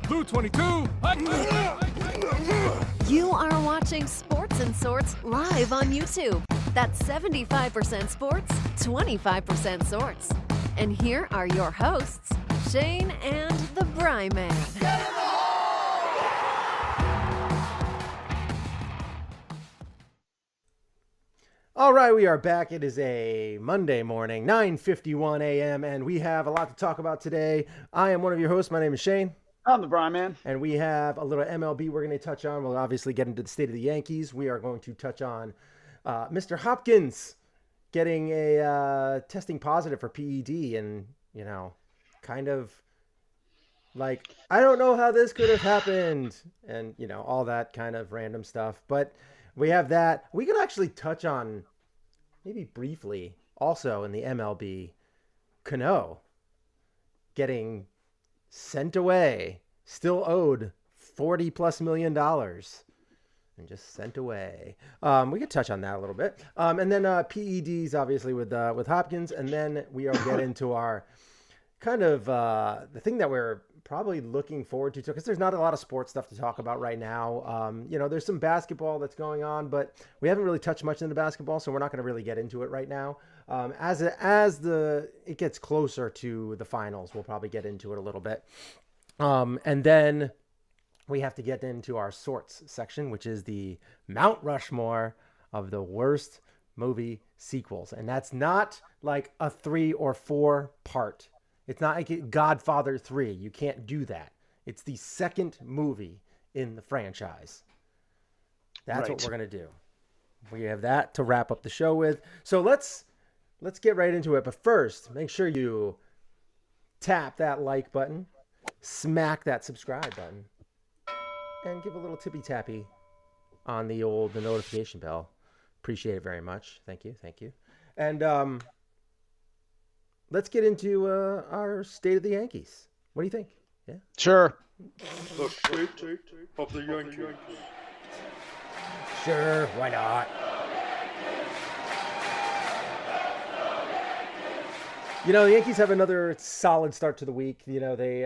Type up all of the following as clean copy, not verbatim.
Blue 22. You are watching Sports and Sorts live on YouTube. That's 75% sports, 25% sorts. And here are your hosts, Shane and the Bry Man. All right, we are back. It is a Monday morning, 9:51 a.m., and we have a lot to talk about today. I am one of your hosts. My name is Shane. I'm the Bry Man. And we have a little MLB we're going to touch on. We'll obviously get into the state of the Yankees. We are going to touch on Mr. Hopkins getting a testing positive for PED and, you know, kind of like, I don't know how this could have happened and, you know, all that kind of random stuff. But we have that. We could actually touch on maybe briefly also in the MLB, Cano getting sent away, still owed $40+ million and just sent away. We could touch on that a little bit. And then PEDs obviously with Hopkins. And then we'll get into our kind of the thing that we're probably looking forward to, because there's not a lot of sports stuff to talk about right now. You know, there's some basketball that's going on, but we haven't really touched much into basketball, so we're not going to really get into it right now. As it gets closer to the finals, we'll probably get into it a little bit. And then we have to get into our sorts section, which is the Mount Rushmore of the worst movie sequels. And that's not like a 3 or 4 part. It's not like Godfather 3. You can't do that. It's the second movie in the franchise. That's what we're going to do. We have that to wrap up the show with. So let's get right into it. But first, make sure you tap that like button, smack that subscribe button, and give a little tippy-tappy on the notification bell. Appreciate it very much. Thank you. And let's get into our state of the Yankees. What do you think? Yeah? Sure. The state of the Yankees. Sure, why not? You know, the Yankees have another solid start to the week. You know, they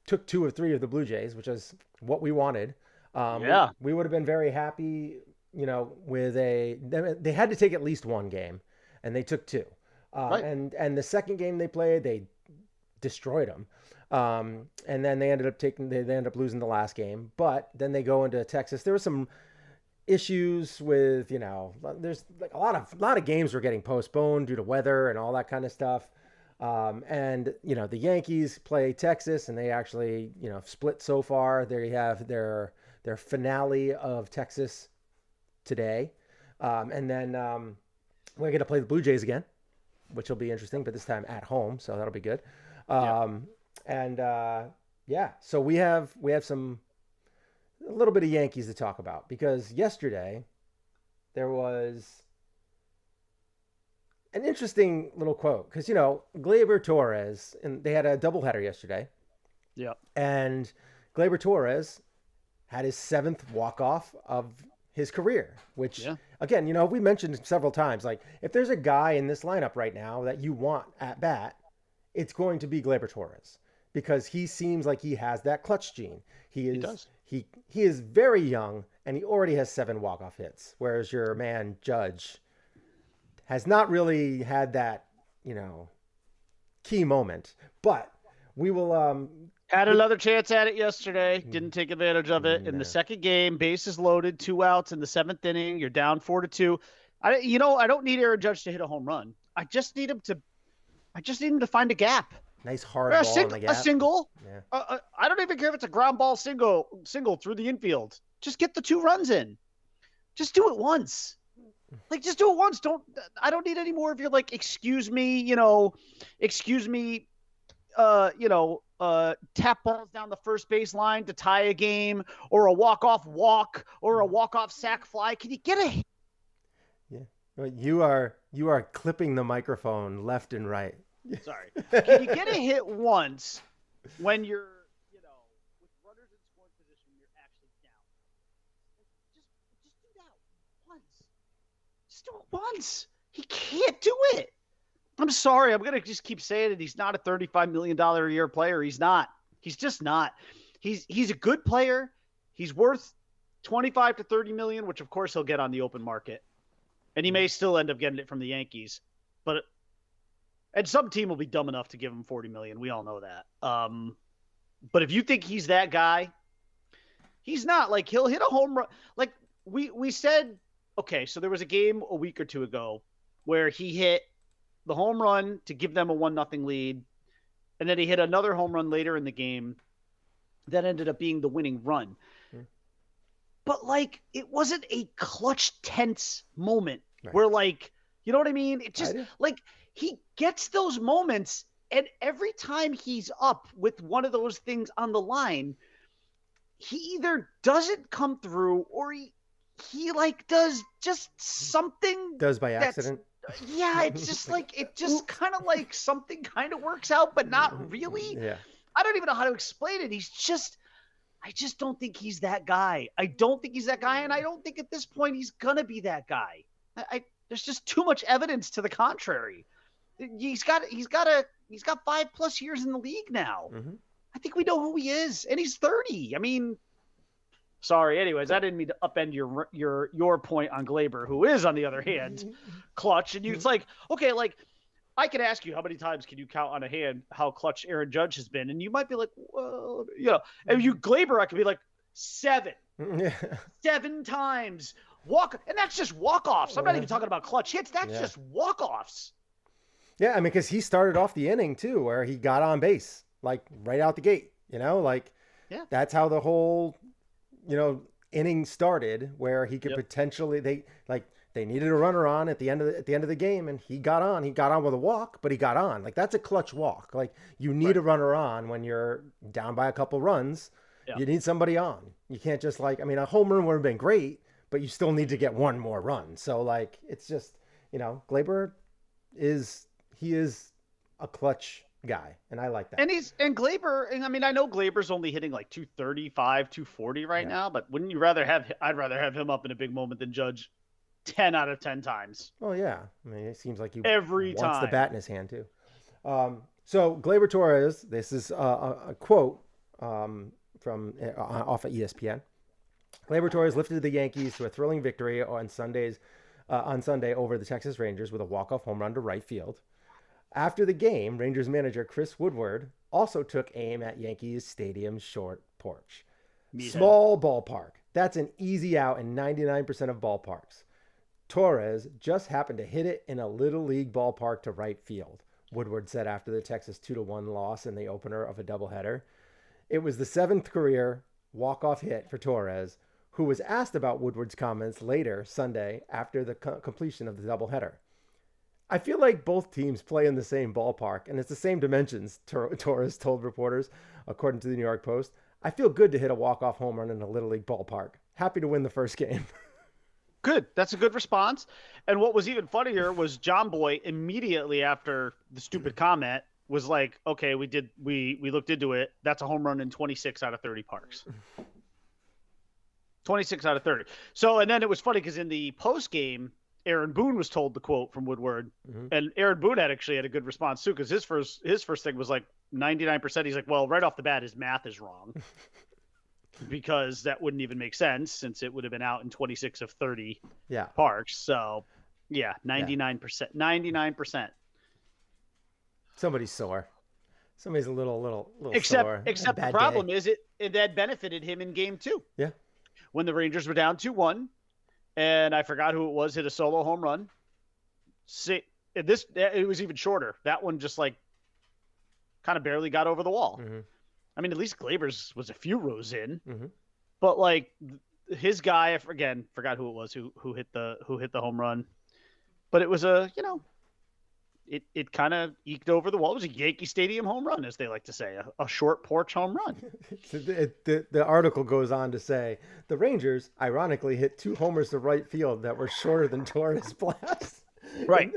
took 2 of 3 of the Blue Jays, which is what we wanted. We would have been very happy, you know, with they had to take at least 1 game, and they took 2. Right. And the second game they played, they destroyed them. And then they ended up losing the last game. But then they go into Texas. There were some issues with, you know, there's like a lot of games were getting postponed due to weather and all that kind of stuff. And you know, the Yankees play Texas, and they actually, you know, split so far. They have their finale of Texas today, and then we're going to play the Blue Jays again, which will be interesting, but this time at home, so that'll be good. So we have a little bit of Yankees to talk about, because yesterday there was an interesting little quote, because, you know, Gleyber Torres, and they had a doubleheader yesterday. Yeah. And Gleyber Torres had his 7th walk-off of his career, which, again, you know, we mentioned several times, like, if there's a guy in this lineup right now that you want at bat, it's going to be Gleyber Torres, because he seems like he has that clutch gene. He does. He is very young, and he already has 7 walk-off hits, whereas your man Judge has not really had that, you know, key moment. But we will had another chance at it yesterday, didn't take advantage of it. In the second game, bases loaded, 2 outs in the 7th inning, you're down 4-2. I don't need Aaron Judge to hit a home run. I just need him to find a gap. Nice hard ball in the gap. A single. Yeah. I don't even care if it's a ground ball single through the infield. Just get the 2 runs in. Just do it once. Like, just do it once. I don't need any more of your, like, excuse me, tap balls down the first base line to tie a game, or a walk-off walk, or a walk-off sac fly. Can you get a hit? Yeah. You are clipping the microphone left and right. Sorry. Can you get a hit once when you're, with runners in scoring position, you're actually down? Just do that once. Just do it once. He can't do it. I'm sorry. I'm going to just keep saying it. He's not a $35 million a year player. He's not. He's just not. He's a good player. He's worth 25 to 30 million, which of course he'll get on the open market. And he may still end up getting it from the Yankees. And some team will be dumb enough to give him 40 million. We all know that. But if you think he's that guy, he's not. Like, he'll hit a home run. Like we said, okay, so there was a game a week or two ago where he hit the home run to give them a 1-0 lead. And then he hit another home run later in the game that ended up being the winning run. But, like, it wasn't a clutch, tense moment where, like, you know what I mean? It just, like, he gets those moments, and every time he's up with one of those things on the line, he either doesn't come through or he like, does just something. Does by accident. Yeah, it's just like, it just kind of like something kind of works out, but not really. Yeah. I don't even know how to explain it. I just don't think he's that guy. I don't think he's that guy, and I don't think at this point he's gonna be that guy. There's just too much evidence to the contrary. He's got 5+ years in the league now. Mm-hmm. I think we know who he is, and he's 30. I mean, sorry. Anyways, I didn't mean to upend your point on Glaber, who is on the other hand clutch. And it's like, okay, like, I could ask you how many times can you count on a hand how clutch Aaron Judge has been, and you might be like, well, you know, and you Glaber, I could be like 7 times and that's just walk-offs. I'm not even talking about clutch hits. That's just walk-offs. Yeah, I mean, because he started off the inning too, where he got on base like right out the gate. You know, like that's how the whole inning started, where he could potentially they needed a runner on at the end of the game, and he got on. He got on with a walk, but he got on. Like, that's a clutch walk. Like, you need a runner on when you're down by a couple runs. Yeah. You need somebody on. You can't just a home run would have been great, but you still need to get one more run. So like, it's just, Glaber is a clutch guy, and I like that. And Glaber, and I mean, I know Glaber's only hitting like 235, 240 right now, but wouldn't you I'd rather have him up in a big moment than Judge 10 out of 10 times. Oh yeah, I mean, it seems like he wants the bat in his hand too. So Glaber Torres, this is a quote from off of ESPN. Glaber Torres lifted the Yankees to a thrilling victory on Sunday over the Texas Rangers with a walk-off home run to right field. After the game, Rangers manager Chris Woodward also took aim at Yankees Stadium's short porch. Small ballpark. That's an easy out in 99% of ballparks. Torres just happened to hit it in a little league ballpark to right field, Woodward said after the Texas 2-1 loss in the opener of a doubleheader. It was the 7th career walk-off hit for Torres, who was asked about Woodward's comments later Sunday after the completion of the doubleheader. I feel like both teams play in the same ballpark, and it's the same dimensions, Torres told reporters, according to the New York Post. I feel good to hit a walk-off home run in a Little League ballpark. Happy to win the first game. Good. That's a good response. And what was even funnier was John Boy immediately after the stupid comment was like, okay, we looked into it. That's a home run in 26 out of 30 parks. 26 out of 30. So, and then it was funny because in the post game, Aaron Boone was told the quote from Woodward, and Aaron Boone actually had a good response too, because his first thing was like 99%. He's like, well, right off the bat, his math is wrong. Because that wouldn't even make sense since it would have been out in 26 of 30 parks. So, 99%. 99%. Somebody's sore. Somebody's a little sore. Except the problem day. is that benefited him in game 2. Yeah. When the Rangers were down 2-1, and I forgot who it was, hit a solo home run. It was even shorter. That one just like kind of barely got over the wall. Mm-hmm. I mean, at least Glaber's was a few rows in, but like his guy, again, forgot who it was who hit the home run, but it was it kind of eked over the wall. It was a Yankee Stadium home run, as they like to say, a short porch home run. The article goes on to say the Rangers ironically hit 2 homers to right field that were shorter than Torres' blast. Right.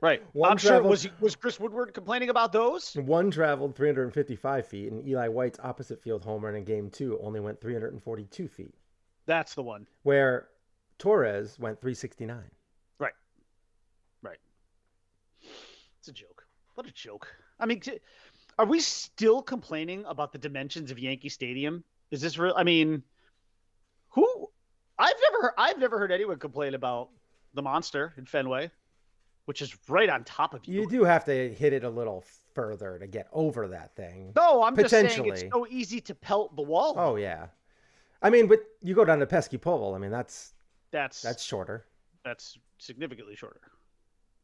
Right. I'm sure. Was Chris Woodward complaining about those? One traveled 355 feet, and Eli White's opposite field home run in game 2 only went 342 feet. That's the one. Where Torres went 369. Right. It's a joke. What a joke. I mean, Are we still complaining about the dimensions of Yankee Stadium? Is this real? I mean, who? I've never heard anyone complain about the monster in Fenway, which is right on top of you. You do have to hit it a little further to get over that thing. No, I'm just saying it's so easy to pelt the wall. Oh yeah, I mean, but you go down to Pesky Pole. I mean, that's shorter. That's significantly shorter.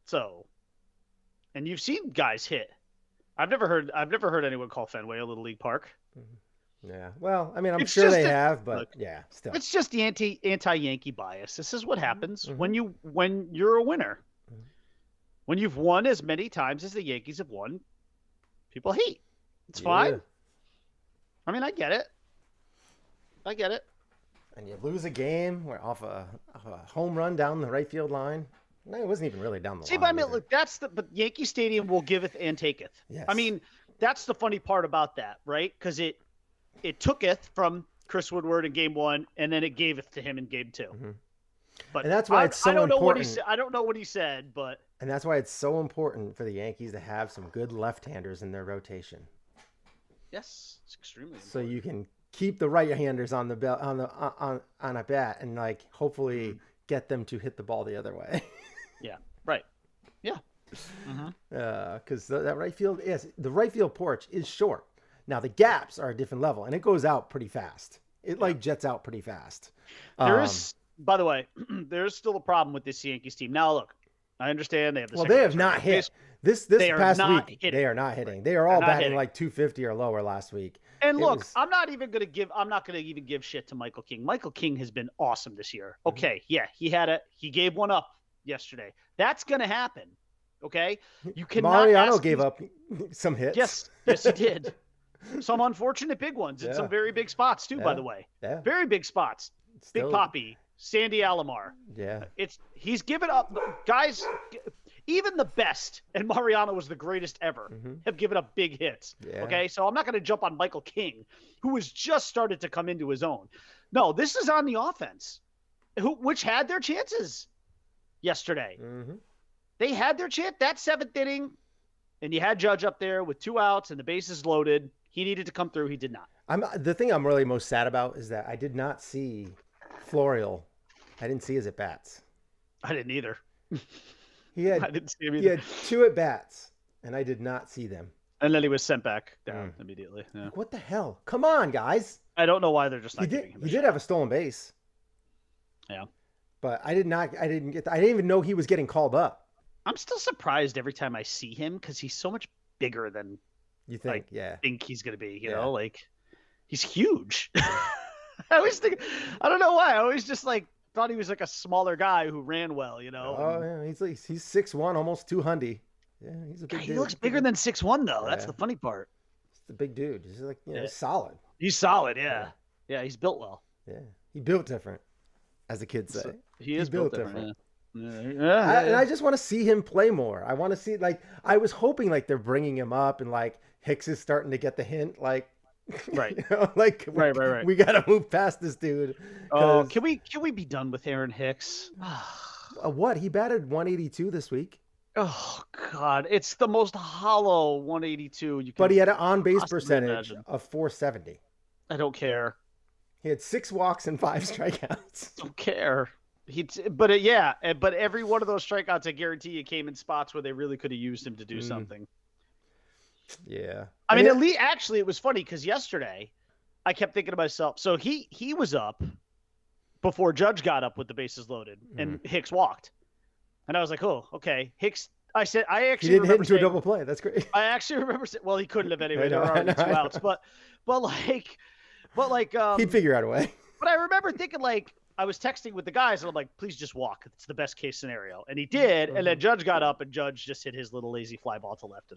So, and you've seen guys hit. I've never heard anyone call Fenway a Little League Park. Yeah. Well, I mean, I'm sure they have, but yeah, still. It's just the anti-Yankee bias. This is what happens when you're a winner. When you've won as many times as the Yankees have won, people hate. It's fine. I mean, I get it. And you lose a game off a home run down the right field line. No, it wasn't even really down the line. See, but I mean, look, but Yankee Stadium will giveth and taketh. Yes. I mean, that's the funny part about that, right? Because it tooketh from Chris Woodward in Game 1, and then it gaveth to him in Game 2. Mm-hmm. But and that's why it's so important. I don't know what he said, but and that's why it's so important for the Yankees to have some good left-handers in their rotation. Yes, it's extremely important. So you can keep the right-handers on the on a bat and like hopefully get them to hit the ball the other way. Yeah. Right. Yeah. Because that right field the right field porch is short. Now the gaps are a different level, and it goes out pretty fast. It jets out pretty fast. There is, by the way, there's still a problem with this Yankees team. Now look, I understand they have they have not hit this past week. They are not hitting. They are all batting like 250 or lower last week. And look, I'm not going to even give shit to Michael King. Michael King has been awesome this year. Okay, yeah, he gave one up yesterday. That's going to happen. Okay, you cannot. Mariano gave up some hits. Yes, he did. Some unfortunate big ones in some very big spots too. By the way, very big spots. Big Papi, Sandy Alomar. Yeah, he's given up. Guys, even the best, and Mariano was the greatest ever, have given up big hits. Yeah. Okay, so I'm not going to jump on Michael King, who has just started to come into his own. No, this is on the offense, which had their chances yesterday. They had their chance. That 7th inning, and you had Judge up there with 2 outs and the bases loaded. He needed to come through. He did not. The thing I'm really most sad about is that I did not see Florial. I didn't see his at-bats. I didn't either. I didn't see him either. He had 2 at-bats, and I did not see them. And then he was sent back down immediately. Yeah. Like, what the hell? Come on, guys. I don't know why they're just not giving him a shot. He did have a stolen base. Yeah. But I didn't even know he was getting called up. I'm still surprised every time I see him because he's so much bigger than you think. Think he's gonna be. You know, like he's huge. I always think. I don't know why. I always just thought he was like a smaller guy who ran well. You know. Oh yeah, he's 6'1", almost 200. Yeah, he's a big dude. He looks bigger than 6'1" though. That's the funny part. He's the big dude. He's he's solid. He's solid. Yeah. Yeah. He's built well. Yeah. He built different, as the kids say. He is built different. Yeah. And I just want to see him play more. I want to see I was hoping they're bringing him up and Hicks is starting to get the hint right. Right. We got to move past this dude. Oh, can we be done with Aaron Hicks? What? He batted 182 this week. Oh God, it's the most hollow 182 you can. But he had an on-base percentage of 470. I don't care. He had 6 walks and 5 strikeouts. Don't care. But every one of those strikeouts, I guarantee you, came in spots where they really could have used him to do something. Yeah. I mean, at least actually, it was funny because yesterday, I kept thinking to myself. So he was up before Judge got up with the bases loaded, and Hicks walked, and I was like, oh, okay, Hicks. I actually he didn't hit into a double play. That's great. I actually remember saying, well, he couldn't have anyway. There were already 2 outs, but he'd figure out a way. But I remember thinking I was texting with the guys, and I'm like, please just walk. It's the best case scenario. And he did. And then Judge got up, and Judge just hit his little lazy fly ball to left.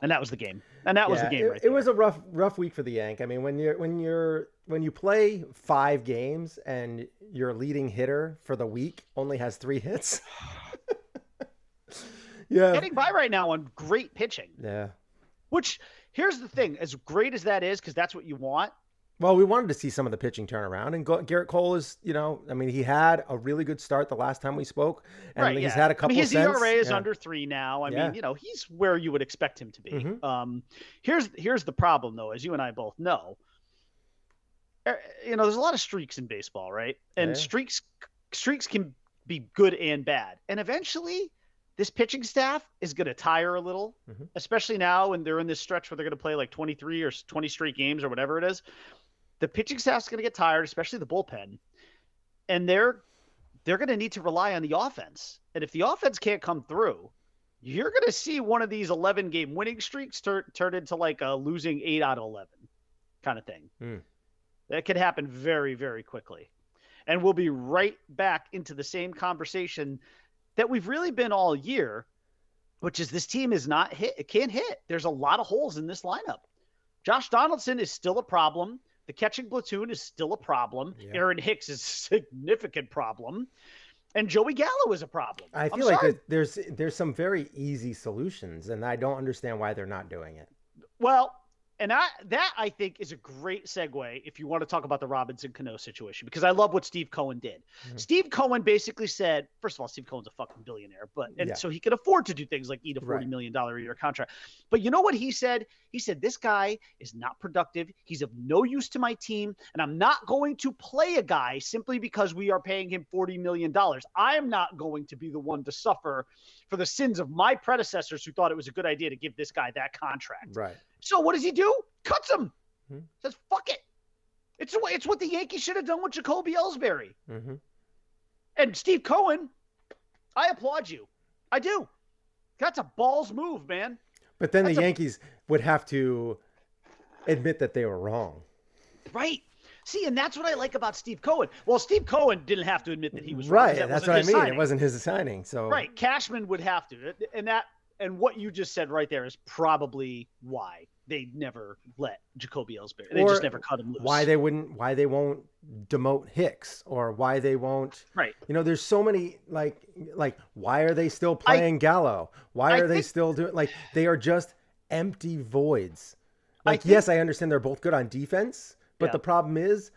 And that was the game. And that was the game right there. It was a rough week for the Yank. I mean, when you play 5 games and your leading hitter for the week only has 3 hits. Yeah. Getting by right now on great pitching. Yeah. Which, here's the thing. As great as that is, because that's what you want, Well, we wanted to see some of the pitching turnaround, and Garrett Cole is, I mean, he had a really good start the last time we spoke, and Right, he's yeah. had a couple his cents. ERA is Yeah. under 3 now. I Yeah. mean, he's where you would expect him to be. Mhm. Here's the problem, though, as you and I both know. There's a lot of streaks in baseball, right? And Yeah. streaks can be good and bad. And eventually, this pitching staff is going to tire a little, Mhm. especially now when they're in this stretch where they're going to play like 23 or 20 straight games or whatever it is. The pitching staff's going to get tired, especially the bullpen, and they're going to need to rely on the offense. And if the offense can't come through, you're going to see one of these 11-game winning streaks turn into like a losing 8 out of 11 kind of thing. Mm. That could happen very, very quickly. And we'll be right back into the same conversation that we've really been all year, which is this team is not hit. It can't hit. There's a lot of holes in this lineup. Josh Donaldson is still a problem. The catching platoon is still a problem. Yeah. Aaron Hicks is a significant problem. And Joey Gallo is a problem. I feel like there's some very easy solutions, and I don't understand why they're not doing it. Well, and that I think is a great segue if you want to talk about the Robinson Cano situation, because I love what Steve Cohen did. Mhm. Steve Cohen basically said, first of all, Steve Cohen's a fucking billionaire, so he could afford to do things like eat a $40 million a year contract. But you know what he said? He said, this guy is not productive. He's of no use to my team, and I'm not going to play a guy simply because we are paying him $40 million. I am not going to be the one to suffer for the sins of my predecessors who thought it was a good idea to give this guy that contract. Right. So what does he do? Cuts him. Mm-hmm. Says, fuck it. It's what the Yankees should have done with Jacoby Ellsbury. Mm-hmm. And Steve Cohen, I applaud you. I do. That's a balls move, man. But then the Yankees would have to admit that they were wrong. Right. See, and that's what I like about Steve Cohen. Well, Steve Cohen didn't have to admit that he was right. wrong. That's what I mean. Signing. It wasn't his signing. So right. Cashman would have to. And what you just said right there is probably why they never let Jacoby Ellsbury. They just never cut him loose. Why they won't demote Hicks, or why they won't. Right. There's so many like why are they still playing Gallo? Why are they still doing they are just empty voids. Yes, I understand they're both good on defense, but the problem is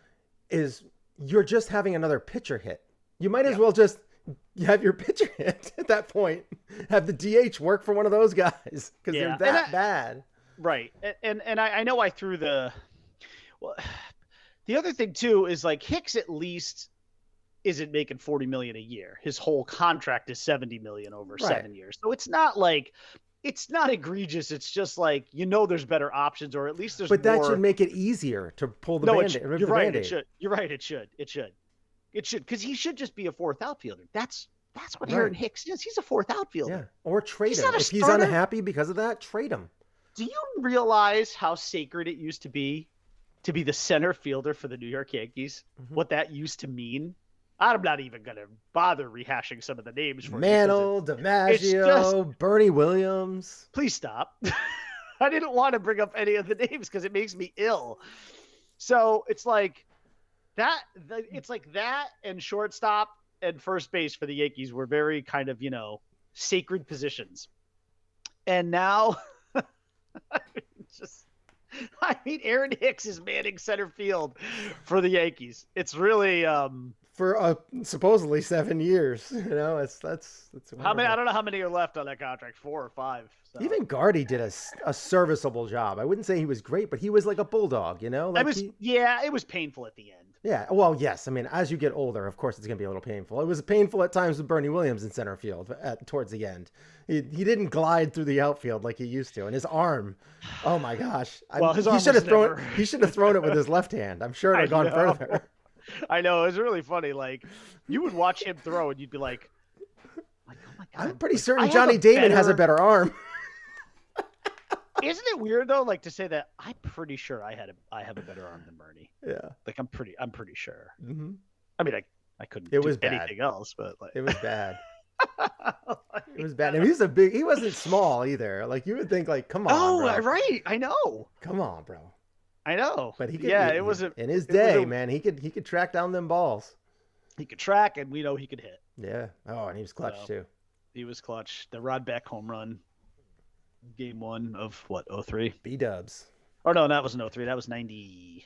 you're just having another pitcher hit. You might as well just have your pitcher hit at that point. Have the DH work for one of those guys because they're that bad. Right. And I know I threw the other thing too is like Hicks at least isn't making $40 million a year. His whole contract is $70 million over 7 years. So it's not egregious. It's just like, there's better options, or at least there's But that more... should make it easier to pull the Band-Aid. You're right. It should. You're right. It should. Because he should just be a fourth outfielder. That's what Aaron Hicks is. He's a fourth outfielder. Yeah. Or trade him. If he's starter. unhappy because of that, trade him. Do you realize how sacred it used to be the center fielder for the New York Yankees? Mm-hmm. What that used to mean? I'm not even going to bother rehashing some of the names for Mantle, DiMaggio, Bernie Williams. Please stop. I didn't want to bring up any of the names because it makes me ill. So it's like that. It's like that and shortstop and first base for the Yankees were very kind of, sacred positions. And now Aaron Hicks is manning center field for the Yankees. It's really for supposedly 7 years. That's how many. I don't know how many are left on that contract. 4 or 5. So. Even Gardy did a serviceable job. I wouldn't say he was great, but he was like a bulldog. It was painful at the end. Yeah. Well, yes. I mean, as you get older, of course, it's going to be a little painful. It was painful at times with Bernie Williams in center field towards the end. He didn't glide through the outfield like he used to, and his arm. Oh my gosh! He should have thrown it with his left hand. I'm sure it would have gone further. I know, it was really funny. Like, you would watch him throw, and you'd be like oh my God! I'm pretty certain Johnny Damon has a better arm. Isn't it weird though, like to say that? I'm pretty sure I have a better arm than Bernie. Yeah. Like I'm pretty sure. Mm-hmm. I mean, I couldn't do anything else, but like it was bad. It was bad. And he wasn't small either. Like you would think, like, come on. Oh, bro. right. I know. Come on, bro. I know. But he could. Yeah, in his day, man. He could track down them balls. He could track, and we know he could hit. Yeah. Oh, and he was clutch too. He was clutch. The Rod Beck home run. Game 1 of what? 03. B-dubs. Or no, that wasn't 03. That was 90.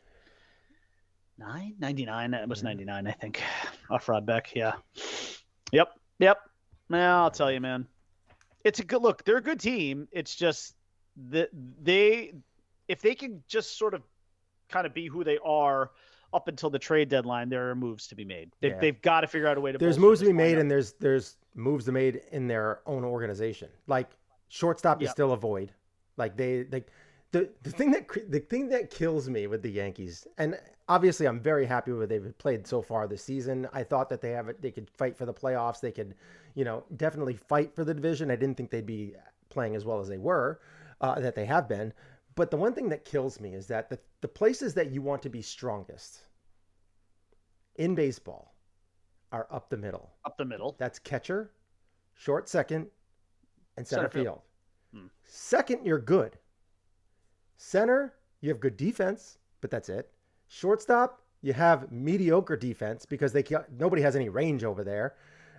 99. That was 99, I think. Off Rodbeck, yeah. Yep. Now I'll tell you, man. It's a good look. They're a good team. It's just that if they can just sort of kind of be who they are up until the trade deadline, there are moves to be made. They've got to figure out a way to. There's moves to be made, and there's moves to be made in their own organization. Like shortstop is still a void. Like the thing that kills me with the Yankees, and obviously I'm very happy with what they've played so far this season. I thought that they could fight for the playoffs. They could, definitely fight for the division. I didn't think they'd be playing as well as they were, that they have been. But the one thing that kills me is that the places that you want to be strongest in baseball are up the middle. Up the middle. That's catcher, short second, and center field. Second, you're good. Center, you have good defense, but that's it. Shortstop, you have mediocre defense because nobody has any range over there.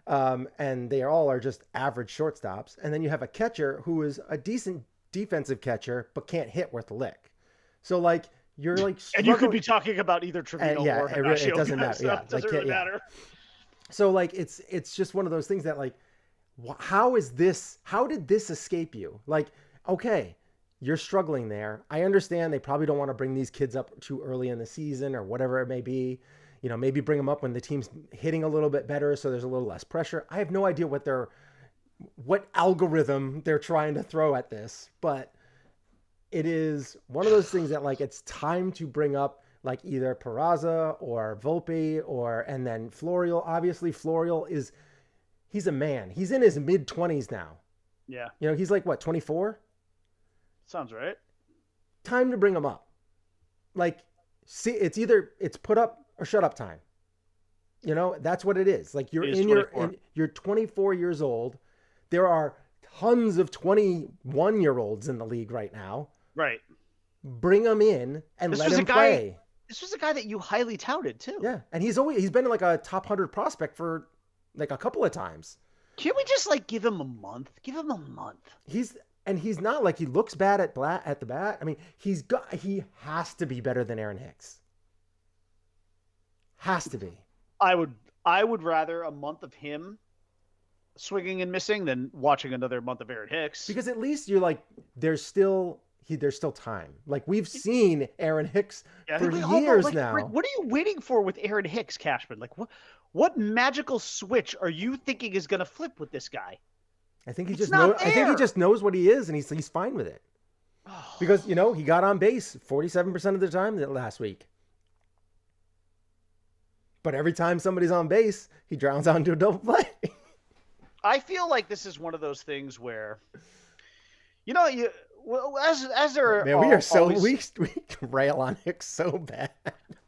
And they all are just average shortstops. And then you have a catcher who is a decent defensive catcher, but can't hit worth a lick. So like, you're like, and you could be talking about either Trevino or Higashioka. It doesn't matter. It doesn't really matter. So like, it's just one of those things that like, how did this escape you? Like, okay, you're struggling there. I understand they probably don't want to bring these kids up too early in the season or whatever it may be. Maybe bring them up when the team's hitting a little bit better, so there's a little less pressure. I have no idea what algorithm they're trying to throw at this, but it is one of those things that like it's time to bring up like either Peraza or Volpe and then Florial. Obviously, Florial he's a man. He's in his mid-20s now. Yeah. He's like, what, 24? Sounds right. Time to bring him up. Like, see, it's put up or shut up time. That's what it is. Like you're 24 years old. There are tons of 21-year-olds in the league right now. Right. Bring them in and let him play. This was a guy that you highly touted too. Yeah. And he's been like a top 100 prospect for like a couple of times. Can't we just like give him a month? Give him a month. He's not like he looks bad at the bat. I mean, he has to be better than Aaron Hicks. Has to be. I would rather a month of him swinging and missing than watching another month of Aaron Hicks. Because at least you're like, there's still time. Like we've seen Aaron Hicks for years now. What are you waiting for with Aaron Hicks, Cashman? Like what magical switch are you thinking is going to flip with this guy? I think he just knows what he is, and he's fine with it. Because he got on base 47% of the time last week. But every time somebody's on base, he drowns out into a double play. I feel like this is one of those things where, as there man, we rail on Hicks so bad.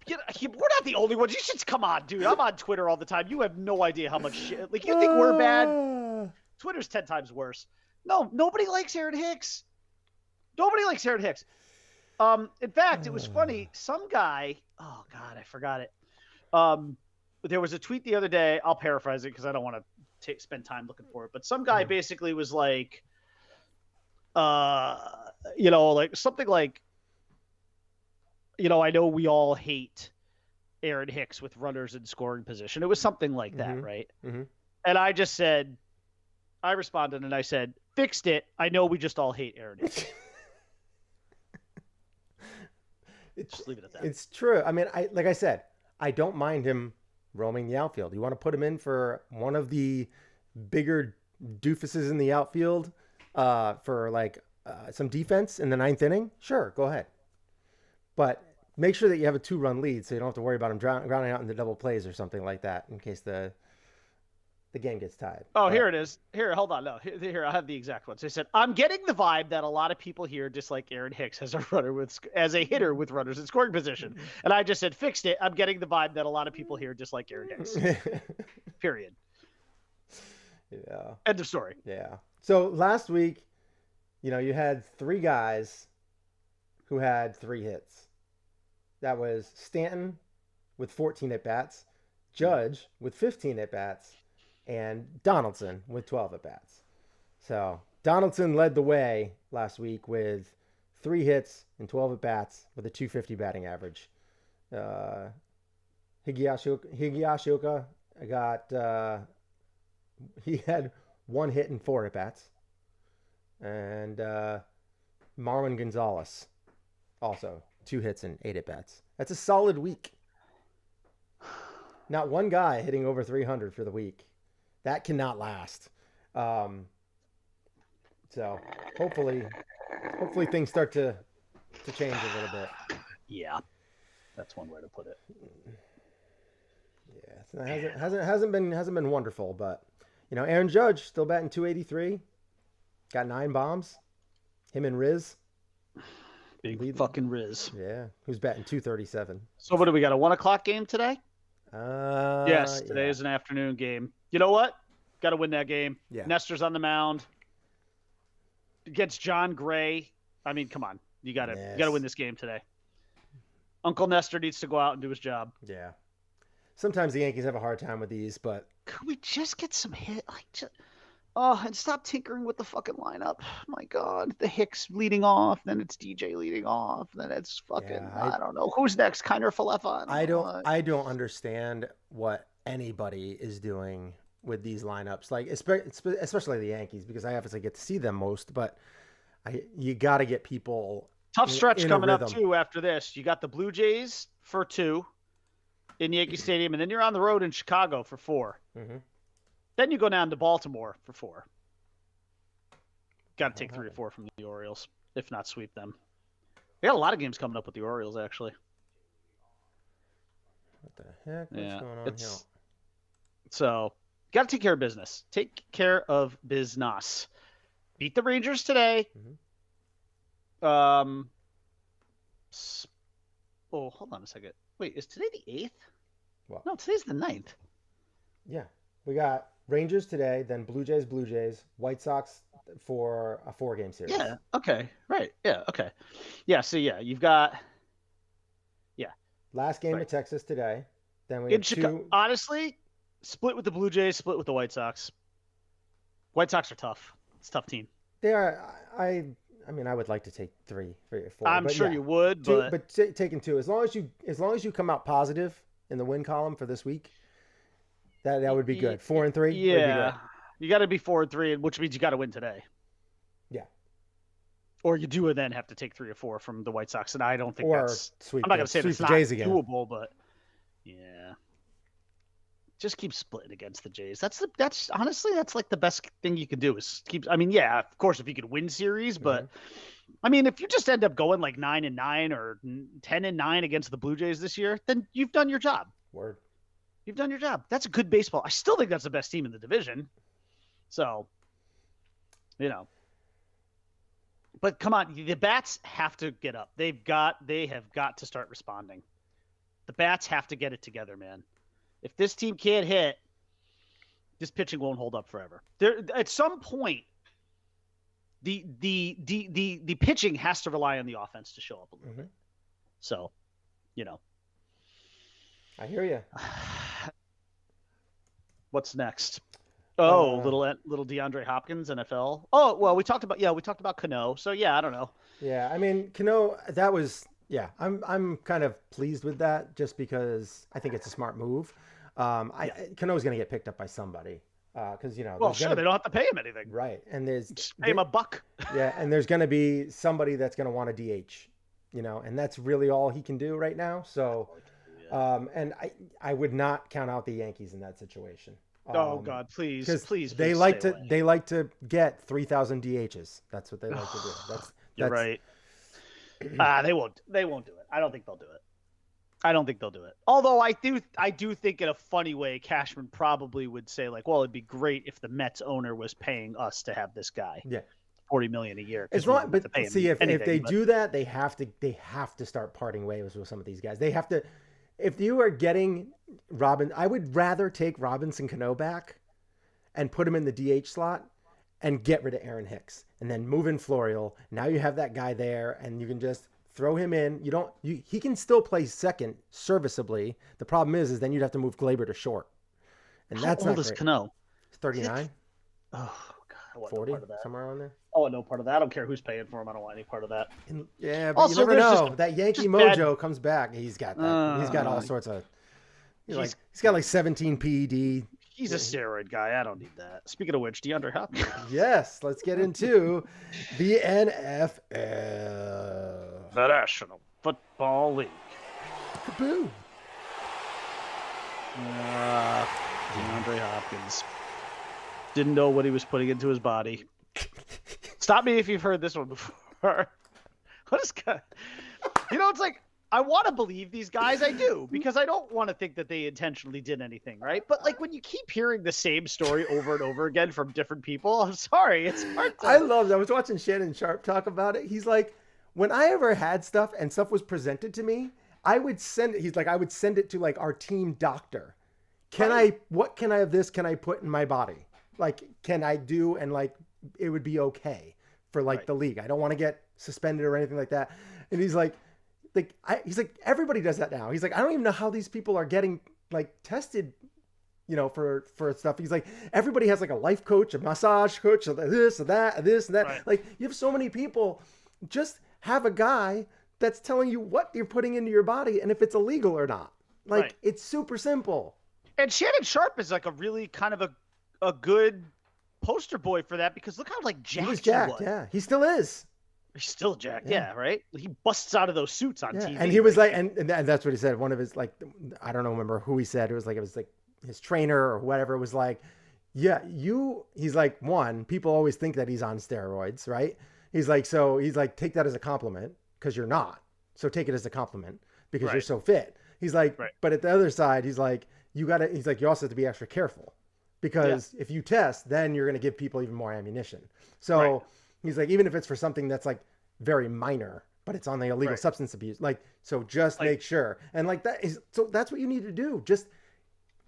We're not the only ones. You should come on, dude. I'm on Twitter all the time. You have no idea how much shit. Like you think we're bad. Twitter's 10 times worse. No, nobody likes Aaron Hicks. Nobody likes Aaron Hicks. In fact, it was funny. Some guy, oh God, I forgot it. There was a tweet the other day. I'll paraphrase it because I don't want to spend time looking for it. But some guy basically was like, like something like, I know we all hate Aaron Hicks with runners in scoring position. It was something like that, right? Mm-hmm. And I responded and I said, fixed it. I know we just all hate Aaron Hicks. Just leave it at that. It's true. I mean, like I said, I don't mind him roaming the outfield. You want to put him in for one of the bigger doofuses in the outfield for like some defense in the 9th inning? Sure, go ahead. But make sure that you have a 2-run lead so you don't have to worry about him grounding out into double plays or something like that in case the game gets tied. Oh, here it is. Here, hold on. No, here I have the exact ones. They said, I'm getting the vibe that a lot of people here dislike Aaron Hicks as a hitter with runners in scoring position. And I just said, fixed it. I'm getting the vibe that a lot of people here dislike Aaron Hicks. Period. Yeah. End of story. Yeah. So last week, you had 3 guys who had 3 hits. That was Stanton with 14 at-bats, Judge with 15 at-bats, and Donaldson with 12 at-bats. So Donaldson led the way last week with 3 hits and 12 at-bats with a .250 batting average. Higashioka got he had 1 hit and 4 at bats, and Marwin Gonzalez also 2 hits and 8 at bats. That's a solid week. Not one guy hitting over 300 for the week. That cannot last. So hopefully things start to change a little bit. Yeah, that's one way to put it. Yeah, so it hasn't been wonderful, but Aaron Judge still batting .283, got 9 bombs. Him and Riz, Big fucking Riz. yeah, who's batting .237. So what do we got? A 1:00 game today? Yes, today yeah. is an afternoon game. You know what? Got to win that game. Yeah. Nestor's on the mound against John Gray. I mean, come on, you got to win this game today. Uncle Nestor needs to go out and do his job. Yeah. Sometimes the Yankees have a hard time with these, but Could we just get some hit? And stop tinkering with the fucking lineup. My God, the Hicks leading off, then it's DJ leading off, then it's fucking I don't know who's next. Kiner Falefa. I don't understand what anybody is doing with these lineups, like especially the Yankees, because I obviously get to see them most. But you got to get people. Tough stretch in coming a up rhythm. too. After this, you got the Blue Jays for 2 in Yankee Stadium, and then you're on the road in Chicago for 4. Mm-hmm. Then you go down to Baltimore for 4. Got to take 3 or 4 from the Orioles, if not sweep them. We got a lot of games coming up with the Orioles, actually. What the heck? What's going on here? So, got to take care of business. Take care of business. Beat the Rangers today. Mm-hmm. Hold on a second. Wait, is today the 8th? What? No, today's the 9th. Yeah, we got Rangers today, then Blue Jays, White Sox for a 4-game series. Yeah. Okay. Right. Yeah. Okay. Yeah. So you've got. Yeah. Last game Right. of Texas today. Then we In have Chicago, 2. honestly, split with the Blue Jays, split with the White Sox. White Sox are tough. It's a tough team. They are. I mean, I would like to take 3 or 4. I'm but sure yeah. you would, 2, but taking 2, as long as you come out positive in the win column for this week, that would be good. 4 and 3. yeah, would be great. you got to be 4 and 3, which means you got to win today. Yeah. Or you do and then have to take 3 or 4 from the White Sox, and I don't think Or that's. sweep. I'm not going to say sweep that's the not Jays again. doable, but yeah. Just keep splitting against the Jays. That's honestly like the best thing you can do is keep. I mean, yeah, of course, if you could win series, but I mean, if you just end up going like 9-9 or 10-9 against the Blue Jays this year, then you've done your job. Word. You've done your job. That's a good baseball. I still think that's the best team in the division. So, but come on, the bats have to get up. They have got to start responding. The bats have to get it together, man. If this team can't hit, this pitching won't hold up forever. There, at some point, the pitching has to rely on the offense to show up a little bit. So, I hear you. What's next? Oh, little DeAndre Hopkins, NFL. Oh, well, we talked about Cano. So yeah, I don't know. Yeah, I mean, Cano, that was. Yeah, I'm kind of pleased with that, just because I think it's a smart move. Cano's going to get picked up by somebody, because Well, sure, they don't have to pay him anything, right? And just pay him $1. Yeah, and there's going to be somebody that's going to want a DH, and that's really all he can do right now. So, and I would not count out the Yankees in that situation. Oh God, please, they like to get 3,000 DHs. That's what they like to do. You're right. They won't do it. I don't think they'll do it. Although I do think in a funny way, Cashman probably would say like, well, it'd be great if the Mets owner was paying us to have this guy. Yeah. $40 million a year. As long, but see, if they do that, they have to start parting ways with some of these guys. They have to. If you are getting I would rather take Robinson Cano back and put him in the DH slot and get rid of Aaron Hicks, and then move in Florial. Now you have that guy there, and you can just throw him in. He can still play second serviceably. The problem is then you'd have to move Glaber to short, and that's How old not is great. Cano? 39. Oh God, I want 40, no part of that. somewhere around there. I want no part of that. I don't care who's paying for him. I don't want any part of that. Yeah, but Also, you never there's know. That Yankee mojo comes back. He's got that. He's got all sorts of He's got like 17 PED. He's a steroid guy. I don't need that. Speaking of which, DeAndre Hopkins. Yes, let's get into the NFL. The National Football League. Kaboo. DeAndre Hopkins didn't know what he was putting into his body. Stop me if you've heard this one before. What is God? It's like, I want to believe these guys. I do, because I don't want to think that they intentionally did anything, right? But like when you keep hearing the same story over and over again from different people, I'm sorry, it's hard to... I was watching Shannon Sharp talk about it. He's like, when I ever had stuff and stuff was presented to me, I would send it. I would send it to like our team doctor. What can I have this? Can I put in my body? Like, can I do? And like, it would be okay for like the league. I don't want to get suspended or anything like that. And he's like, everybody does that now. He's like, I don't even know how these people are getting like tested, for stuff. He's like, everybody has like a life coach, a massage coach, this or that, this and that. Right. Like, you have so many people. Just have a guy that's telling you what you're putting into your body and if it's illegal or not. Like, it's super simple. And Shannon Sharp is like a really kind of a good poster boy for that, because look how like jacked he was. Yeah, he still is. He's still jacked, yeah, right? He busts out of those suits on TV. And he was like, and that's what he said. One of his, like, I don't remember who he said. It was like his trainer or whatever was like, he's like, one, people always think that he's on steroids, right? He's like, take that as a compliment, because you're not. So take it as a compliment because you're so fit. He's like, but at the other side, he's like, you also have to be extra careful, because if you test, then you're going to give people even more ammunition. So he's like, even if it's for something that's like very minor, but it's on the illegal substance abuse, like, so just make sure. And like so that's what you need to do. Just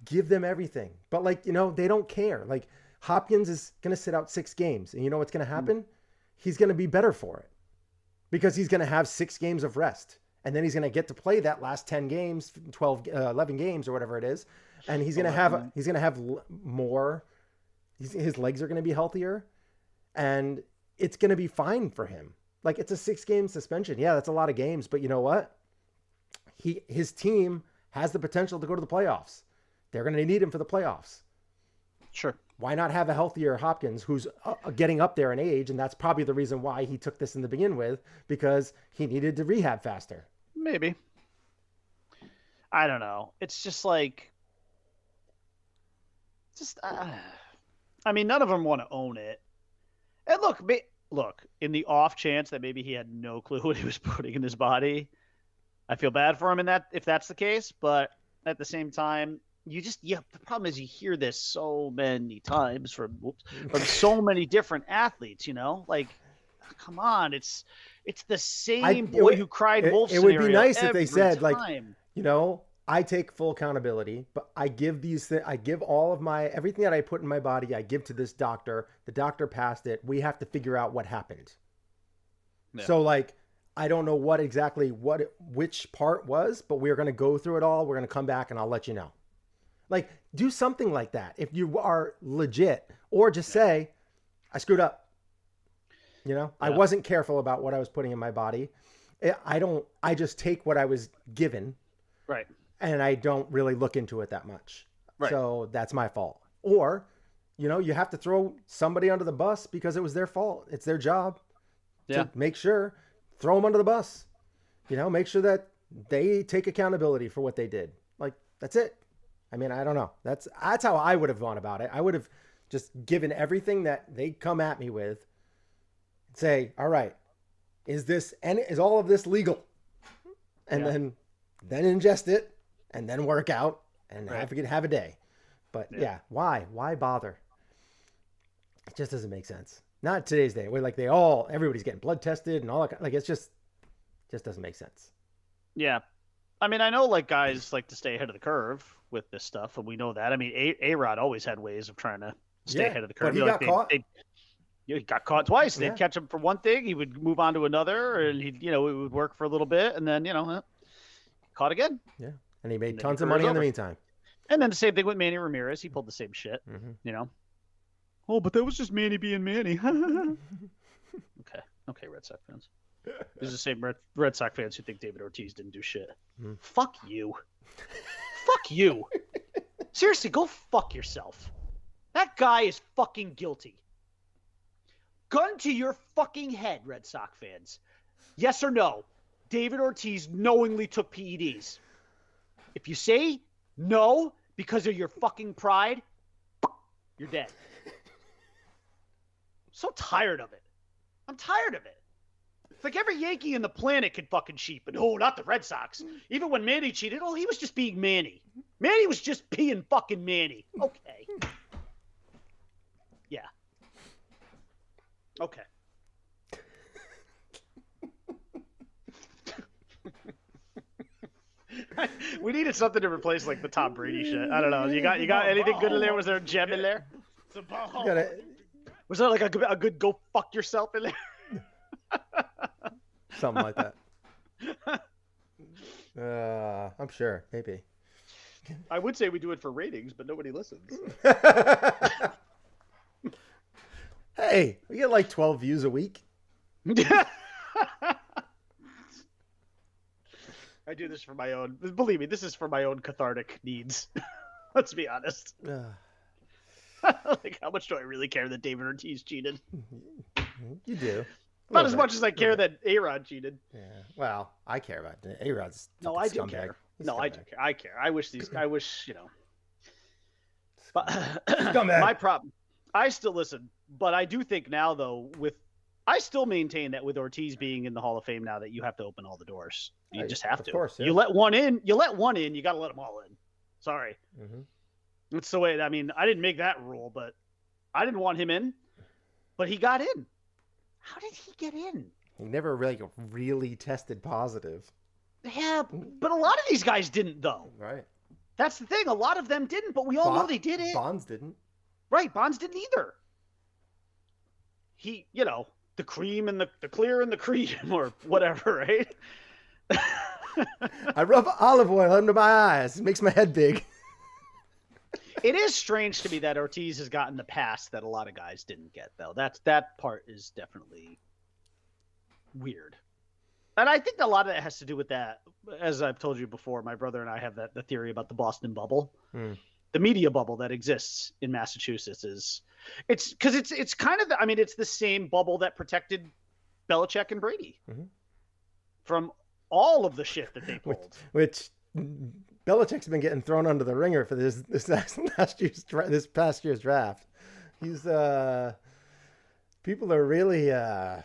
give them everything. But like, they don't care. Like, Hopkins is going to sit out 6 games, and you know what's going to happen? He's going to be better for it, because he's going to have 6 games of rest. And then he's going to get to play that last 10 games, 12, 11 games or whatever it is. And he's going to have more, his legs are going to be healthier, and it's going to be fine for him. Like, it's a 6-game suspension. Yeah, that's a lot of games, but you know what? His team has the potential to go to the playoffs. They're going to need him for the playoffs. Sure. Why not have a healthier Hopkins who's getting up there in age? And that's probably the reason why he took this in the begin with, because he needed to rehab faster. Maybe. I don't know. It's just like, I mean, none of them want to own it. And look, in the off chance that maybe he had no clue what he was putting in his body, I feel bad for him if that's the case. But at the same time, the problem is you hear this so many times from so many different athletes, like, come on, it's the same boy who cried wolf scenario. It would be nice if they said, time. like, I take full accountability, but I give all of everything that I put in my body, I give to this doctor. The doctor passed it. We have to figure out what happened. Yeah. So like, I don't know which part was, but we're going to go through it all. We're going to come back and I'll let you know. Like, do something like that if you are legit, or just say, I screwed up. I wasn't careful about what I was putting in my body. I just take what I was given. Right. And I don't really look into it that much. Right. So that's my fault. Or, you have to throw somebody under the bus because it was their fault. It's their job to make sure, throw them under the bus. Make sure that they take accountability for what they did. Like, that's it. I mean, I don't know. That's how I would have gone about it. I would have just given everything that they come at me with. Say, all right, is all of this legal? And then ingest it, and then work out and have a day. But why bother? It just doesn't make sense. Not today's day where like everybody's getting blood tested and all that. Like, it's just doesn't make sense. Yeah. I mean, I know like guys like to stay ahead of the curve with this stuff, and we know that. I mean, A-Rod always had ways of trying to stay ahead of the curve. But he got caught. He got caught twice. They'd catch him for one thing, he would move on to another, and it would work for a little bit, and then caught again. Yeah, and he made tons of money in the meantime. And then the same thing with Manny Ramirez. He pulled the same shit. Mm-hmm. Oh, but that was just Manny being Manny. Okay, Red Sox fans. These are the same Red Sox fans who think David Ortiz didn't do shit. Fuck you. fuck you. Seriously, go fuck yourself. That guy is fucking guilty. Gun to your fucking head, Red Sox fans. Yes or no? David Ortiz knowingly took PEDs. If you say no because of your fucking pride, you're dead. I'm so tired of it. I'm tired of it. It's like every Yankee in the planet could fucking cheat, but no, not the Red Sox. Even when Manny cheated, he was just being Manny. Manny was just being fucking Manny. Okay. Yeah. Okay. We needed something to replace like the Tom Brady shit. I don't know. You got anything good in there? Was there a gem in there? Was there like a good go fuck yourself in there? Something like that. I'm sure, maybe. I would say we do it for ratings, but nobody listens. Hey, we get like 12 views a week. I do this for my own. Believe me, this is for my own cathartic needs. Let's be honest. Like, how much do I really care that David Ortiz cheated? You do. Not as much as I care that A-Rod cheated. Yeah. Well, I care about it. A-Rod's no, I do care. No, I do care. I care. I wish you know. But my problem. I still listen, but I do think now though I still maintain that with Ortiz being in the Hall of Fame now that you have to open all the doors. You just have to. Of course, yeah. You let one in, you got to let them all in. Sorry. Mm-hmm. It's the way, I mean, I didn't make that rule, but I didn't want him in, but he got in. How did he get in? He never really tested positive. Yeah, but a lot of these guys didn't though. Right. That's the thing. A lot of them didn't, but we all know they did it. Bonds didn't. Right. Bonds didn't either. He, the cream and the clear and the cream or whatever, right? I rub olive oil under my eyes. It makes my head big. It is strange to me that Ortiz has gotten the pass that a lot of guys didn't get, though. That part is definitely weird. And I think a lot of it has to do with that. As I've told you before, my brother and I have the theory about the Boston bubble. The media bubble that exists in Massachusetts it's kind of it's the same bubble that protected Belichick and Brady from all of the shit that they pulled. Which Belichick's been getting thrown under the ringer for this past year's draft. He's people are really I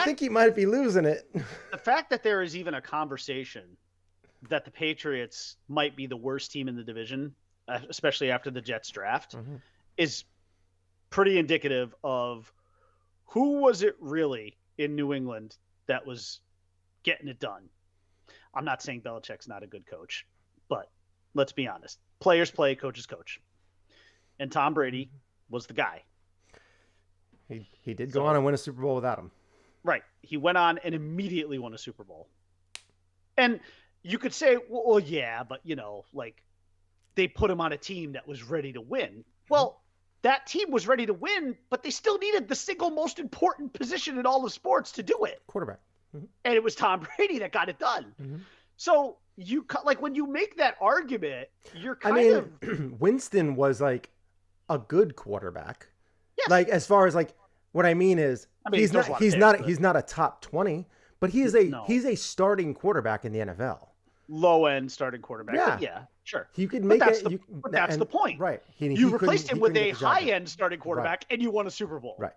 think he might be losing it. The fact that there is even a conversation that the Patriots might be the worst team in the division, especially after the Jets draft, is pretty indicative of who was it really in New England that was getting it done. I'm not saying Belichick's not a good coach, but let's be honest. Players play, coaches coach. And Tom Brady was the guy. He did go on and win a Super Bowl without him. Right. He went on and immediately won a Super Bowl. And you could say, well, yeah, but, they put him on a team that was ready to win. Well, that team was ready to win, but they still needed the single most important position in all of sports to do it. Quarterback. And it was Tom Brady that got it done. So when you make that argument, you're Winston was like a good quarterback. Yes. Like as far as what I mean is he's not a top 20, but he's a starting quarterback in the NFL. Low end starting quarterback. Yeah, sure. You could make it. That's the point, right? You replaced him with a high end starting quarterback, and you won a Super Bowl. Right.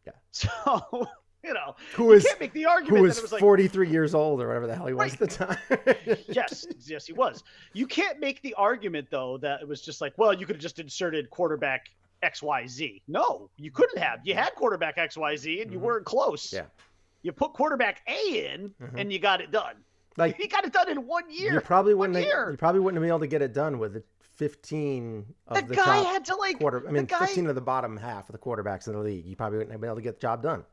Yeah. So you can't make the argument who was that it was 43 years old or whatever the hell he was at the time. yes, he was. You can't make the argument though that it was just well, you could have just inserted quarterback XYZ. No, you couldn't have. You had quarterback XYZ, and you weren't close. Yeah. You put quarterback A in, and you got it done. He got it done in 1 year. You probably wouldn't have been able to get it done with 15 of the guy top had to 15 of the bottom half of the quarterbacks in the league. You probably wouldn't have been able to get the job done.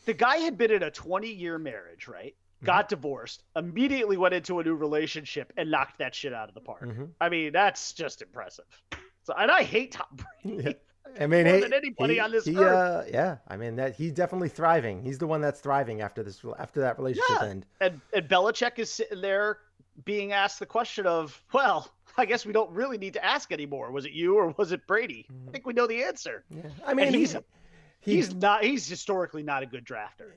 The guy had been in a 20-year marriage, right? Got divorced, immediately went into a new relationship, and knocked that shit out of the park. I mean, that's just impressive. So, and I hate Tom Brady. Yeah. More than anybody on this earth. Yeah. I mean, that he's definitely thriving. He's the one that's thriving after that relationship end. And Belichick is sitting there being asked the question of, well, I guess we don't really need to ask anymore. Was it you or was it Brady? I think we know the answer. Yeah. I mean, And he's historically not a good drafter.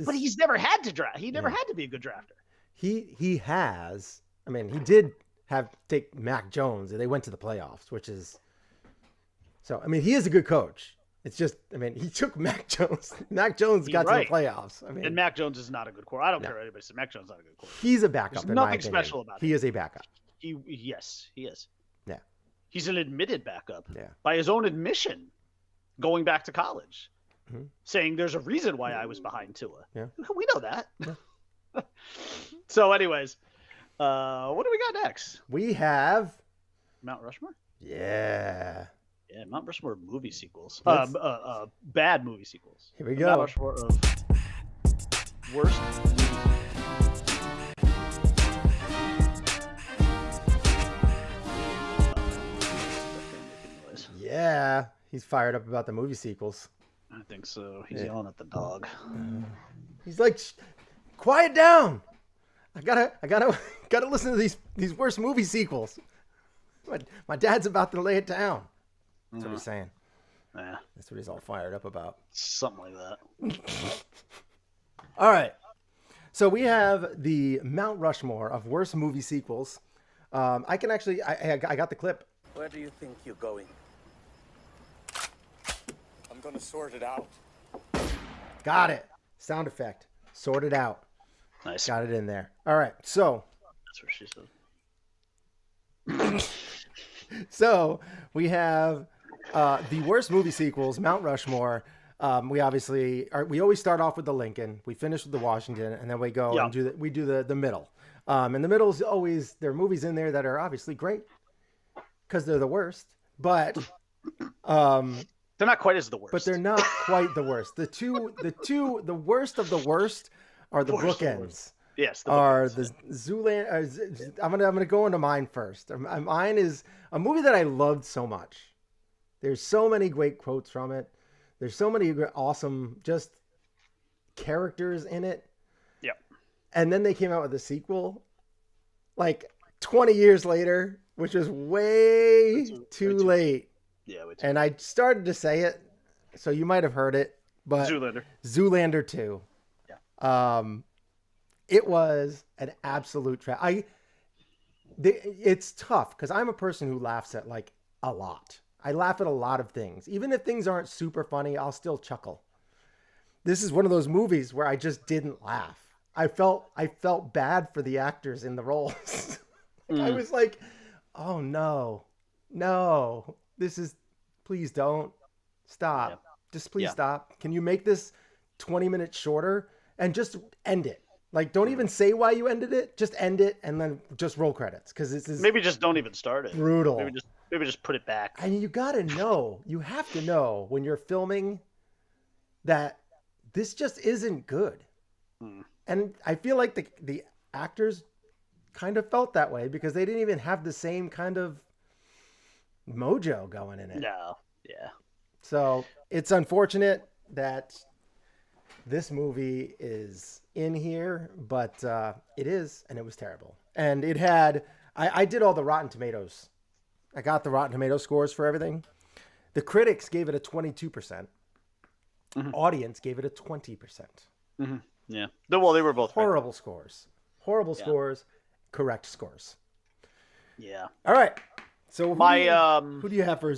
But he's never had to draft. He never had to be a good drafter. He has. I mean, he did take Mac Jones, and they went to the playoffs, which is. So I mean, he is a good coach. It's just, I mean, he took Mac Jones. Mac Jones got to the playoffs. I mean, and Mac Jones is not a good quarterback. I don't care what anybody says. Mac Jones is not a good quarterback. He's a backup. There's nothing special about him. He is a backup. Yes, he is. Yeah. He's an admitted backup. Yeah. By his own admission, going back to college, saying there's a reason why I was behind Tua. Yeah. We know that. Yeah. So, anyways, what do we got next? We have Mount Rushmore. Yeah. Yeah, Mount Rushmore movie sequels. Bad movie sequels. Here we go. Mount Rushmore of worst movies. Yeah, he's fired up about the movie sequels. I think so. He's yelling at the dog. He's like, quiet down. I gotta listen to these worst movie sequels. My dad's about to lay it down. That's what he's saying. Yeah. That's what he's all fired up about. Something like that. All right. So we have the Mount Rushmore of worst movie sequels. I can actually, I got the clip. Where do you think you're going? I'm going to sort it out. Got it. Sound effect. Sort it out. Nice. Got it in there. All right. So. That's what she said. So we have the worst movie sequels, Mount Rushmore. We always start off with the Lincoln. We finish with the Washington, and then we go and do the middle. And the middle is always, there are movies in there that are obviously great because they're the worst, but they're not quite as the worst. But they're not quite the worst. The worst of the worst are the bookends. Yes, are the Zoolander. I'm gonna go into mine first. Mine is a movie that I loved so much. There's so many great quotes from it. There's so many awesome just characters in it. Yep. And then they came out with a sequel, like 20 years later, which was way too late. Yeah. And I started to say it, so you might have heard it, but Zoolander 2. Yeah. It was an absolute it's tough because I'm a person who laughs at like a lot. I laugh at a lot of things. Even if things aren't super funny, I'll still chuckle. This is one of those movies where I just didn't laugh. I felt bad for the actors in the roles. I was like, oh no, please don't stop. Yeah. Just please stop. Can you make this 20 minutes shorter and just end it? Like, don't even say why you ended it. Just end it and then just roll credits. Because this is maybe just don't even start it. Brutal. Maybe just put it back. And you gotta know. You have to know when you're filming that this just isn't good. And I feel like the actors kind of felt that way because they didn't even have the same kind of mojo going in it. No. Yeah. So it's unfortunate that this movie is in here, but it is, and it was terrible. And it had, I did all the Rotten Tomatoes. I got the Rotten Tomatoes scores for everything. The critics gave it a 22%. Audience gave it a 20%. Yeah. Well, they were both horrible scores. Horrible scores. Correct scores. Yeah. All right. So who do you have for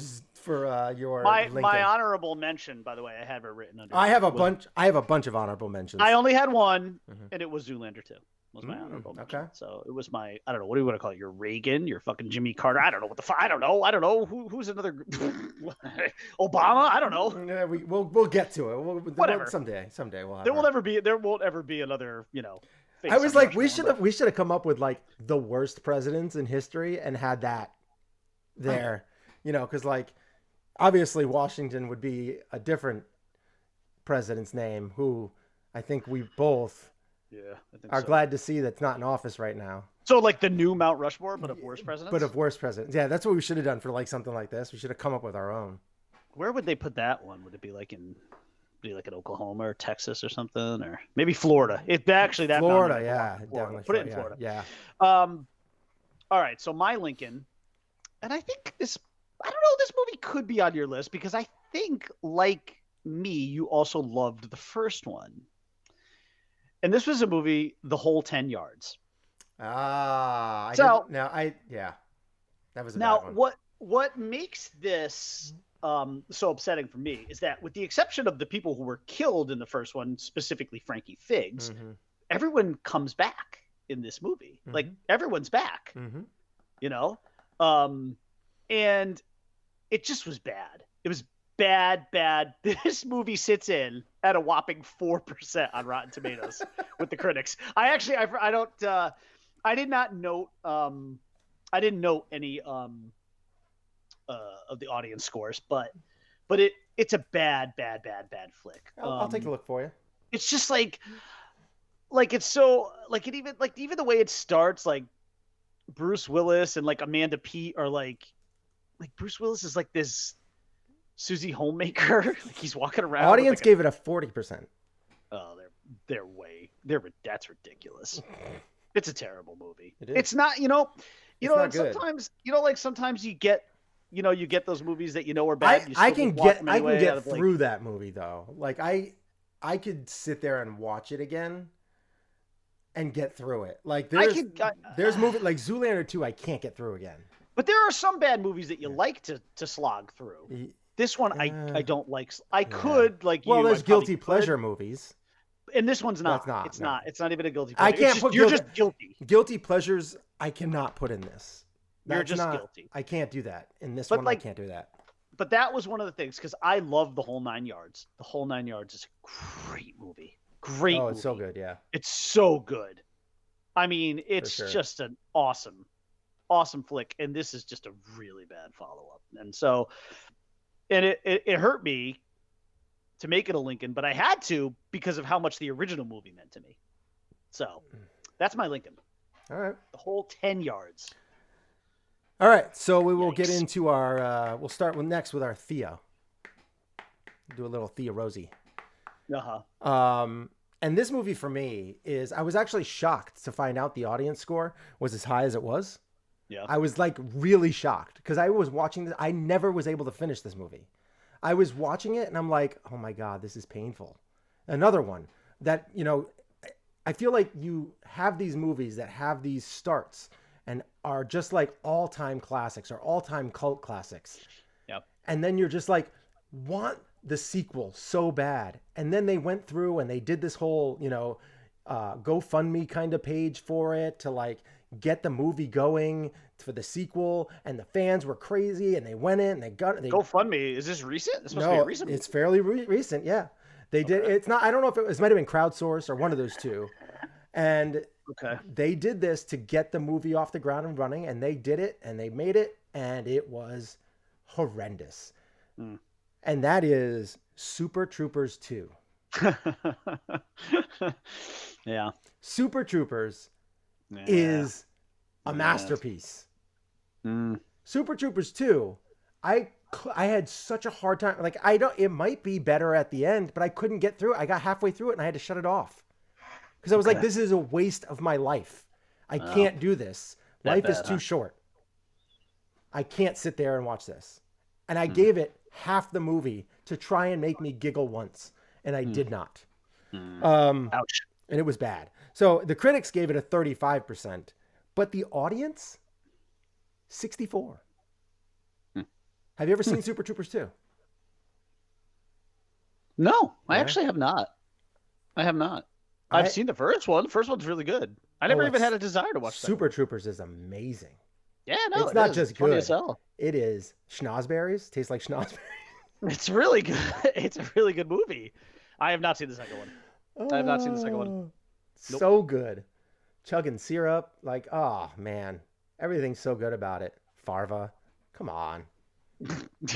your Lincoln? My honorable mention, by the way, I have it written under. I have a bunch of honorable mentions. I only had one, and it was Zoolander 2. Was my honorable mention. Okay. So it was my, I don't know, what do you want to call it? Your Reagan, your fucking Jimmy Carter. I don't know what the fuck. I don't know. Who's another Obama? I don't know. Yeah, we'll get to it. Whatever. Someday we'll have. There won't ever be another. I was like, we should have come up with like the worst presidents in history and had that there, because like obviously Washington would be a different president's name who I think we both are glad to see that's not in office right now. So like the new Mount Rushmore, but of worst presidents? Yeah, that's what we should have done for like something like this. We should have come up with our own. Where would they put that one? Would it be like in Oklahoma or Texas or something, or maybe Florida? Florida, yeah, definitely. Put it in Florida. Yeah. All right. So my Lincoln and I think I don't know, this movie could be on your list because I think, like me, you also loved the first one. And this was a movie, The Whole 10 Yards. That was a bad one. What makes this so upsetting for me is that, with the exception of the people who were killed in the first one, specifically Frankie Figgs, everyone comes back in this movie. Like, everyone's back, you know? And it just was bad. It was bad. This movie sits in at a whopping 4% on Rotten Tomatoes with the critics. I did not note I didn't note any of the audience scores, but it's a bad flick. I'll take a look for you. It's just like it's so like it even the way it starts, like Bruce Willis and like Amanda Peet are like Bruce Willis is like this Susie Homemaker. Like, he's walking around. Audience gave it a 40%. Oh, that's ridiculous. It's a terrible movie. It is. It's not, not good. Sometimes you get those movies that are bad. I can get through that movie though. Like, I could sit there and watch it again and get through it. Like, there's movies like Zoolander 2 I can't get through again. But there are some bad movies that you like to slog through. This one I don't like. I could like. Well, there's guilty pleasure movies. And this one's not. It's not even a guilty pleasure. I can't you're just guilty. Guilty pleasures I cannot put in this. You're just guilty. I can't do that. In this one, I can't do that. But that was one of the things, because I love The Whole 9 Yards. The Whole 9 Yards is a great movie. Great movie. It's so good, yeah. It's so good. I mean, it's just an awesome flick, and this is just a really bad follow-up. And so, it hurt me to make it a Lincoln, but I had to because of how much the original movie meant to me. So, that's my Lincoln. All right. The Whole 10 Yards. All right, so we will get into our. We'll start next with our Thea. Do a little Thea Rosie. And this movie for me is, I was actually shocked to find out the audience score was as high as it was. Yeah. I was like really shocked because I was watching this. I never was able to finish this movie. I was watching it and I'm like, oh my God, this is painful. Another one that, I feel like you have these movies that have these starts and are just like all-time classics or all-time cult classics. Yep. And then you're just like, want the sequel so bad. And then they went through and they did this whole, GoFundMe kind of page for it to like get the movie going for the sequel. And the fans were crazy and they went in and they GoFundMe. Is this recent? This must be a recent movie. It's fairly recent. Yeah. They did. It's not, I don't know if it might've been crowdsourced or one of those two. And they did this to get the movie off the ground and running, and they did it and they made it, and it was horrendous. And that is Super Troopers 2. Yeah. Super Troopers is a masterpiece. Super Troopers 2, I had such a hard time. Like, it might be better at the end, but I couldn't get through it. I got halfway through it and I had to shut it off. Because I was like, this is a waste of my life. I can't do this. Life is too short. I can't sit there and watch this. And I gave it half the movie to try and make me giggle once. And I did not. Ouch. And it was bad. So the critics gave it a 35%. But the audience, 64%. Have you ever seen Super Troopers 2? No, I actually have not. I have not. I've seen the first one. The first one's really good. I never even had a desire to watch that. Super Troopers is amazing. Yeah, no, it's not just good. As it is schnozberries. Tastes like schnozberries. It's really good. It's a really good movie. I have not seen the second one. I have not seen the second one. Nope. So good. Chugging syrup. Like, oh, man. Everything's so good about it. Farva. Come on.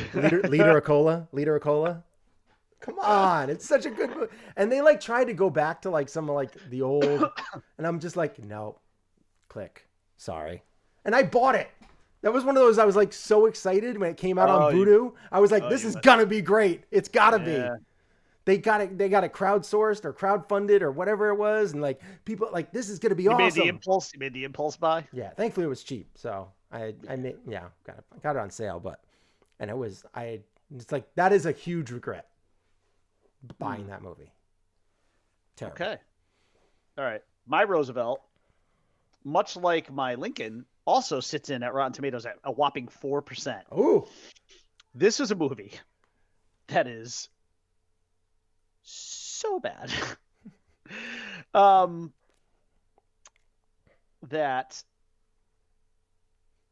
Liter of cola. Come on, it's such a good movie. And they like tried to go back to like some of like the old, and I'm just like, no, click, sorry. And I bought it. That was one of those, I was like so excited when it came out on Vudu. I was like, this is gonna be great. It's gotta be. They got it crowdsourced or crowdfunded or whatever it was, and like people like, this is gonna be awesome. You made the impulse buy. Yeah, thankfully it was cheap, so got it on sale, and it's like that is a huge regret buying that movie. Terrible. Okay. All right. My Roosevelt, much like my Lincoln, also sits in at Rotten Tomatoes at a whopping 4%. Oh, This is a movie that is so bad. That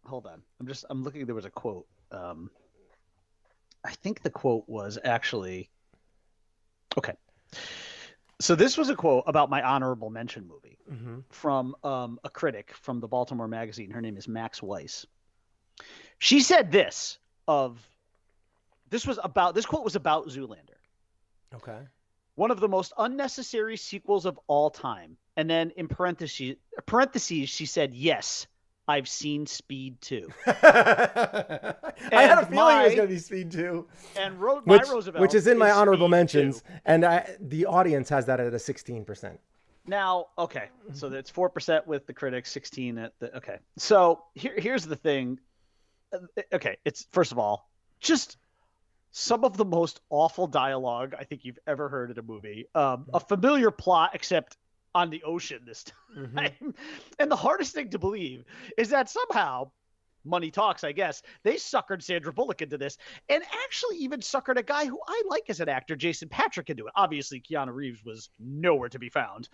hold on. I'm looking. There was a quote. I think the quote was actually okay. So this was a quote about my honorable mention movie from a critic from the Baltimore Magazine. Her name is Max Weiss. She said this quote was about Zoolander. okay. One of the most unnecessary sequels of all time. And then in parentheses, she said, yes, I've seen Speed 2. I had a feeling it was going to be Speed 2. And my Roosevelt, which is in my honorable Speed mentions. 2. And the audience has that at a 16%. Now, okay, so that's 4% with the critics, 16 at the, okay. So here's the thing. Okay, it's, first of all, just some of the most awful dialogue I think you've ever heard in a movie. A familiar plot, except on the ocean this time. And the hardest thing to believe is that somehow, money talks, I guess, they suckered Sandra Bullock into this, and actually even suckered a guy who I like as an actor, Jason Patrick, into it. Obviously, Keanu Reeves was nowhere to be found.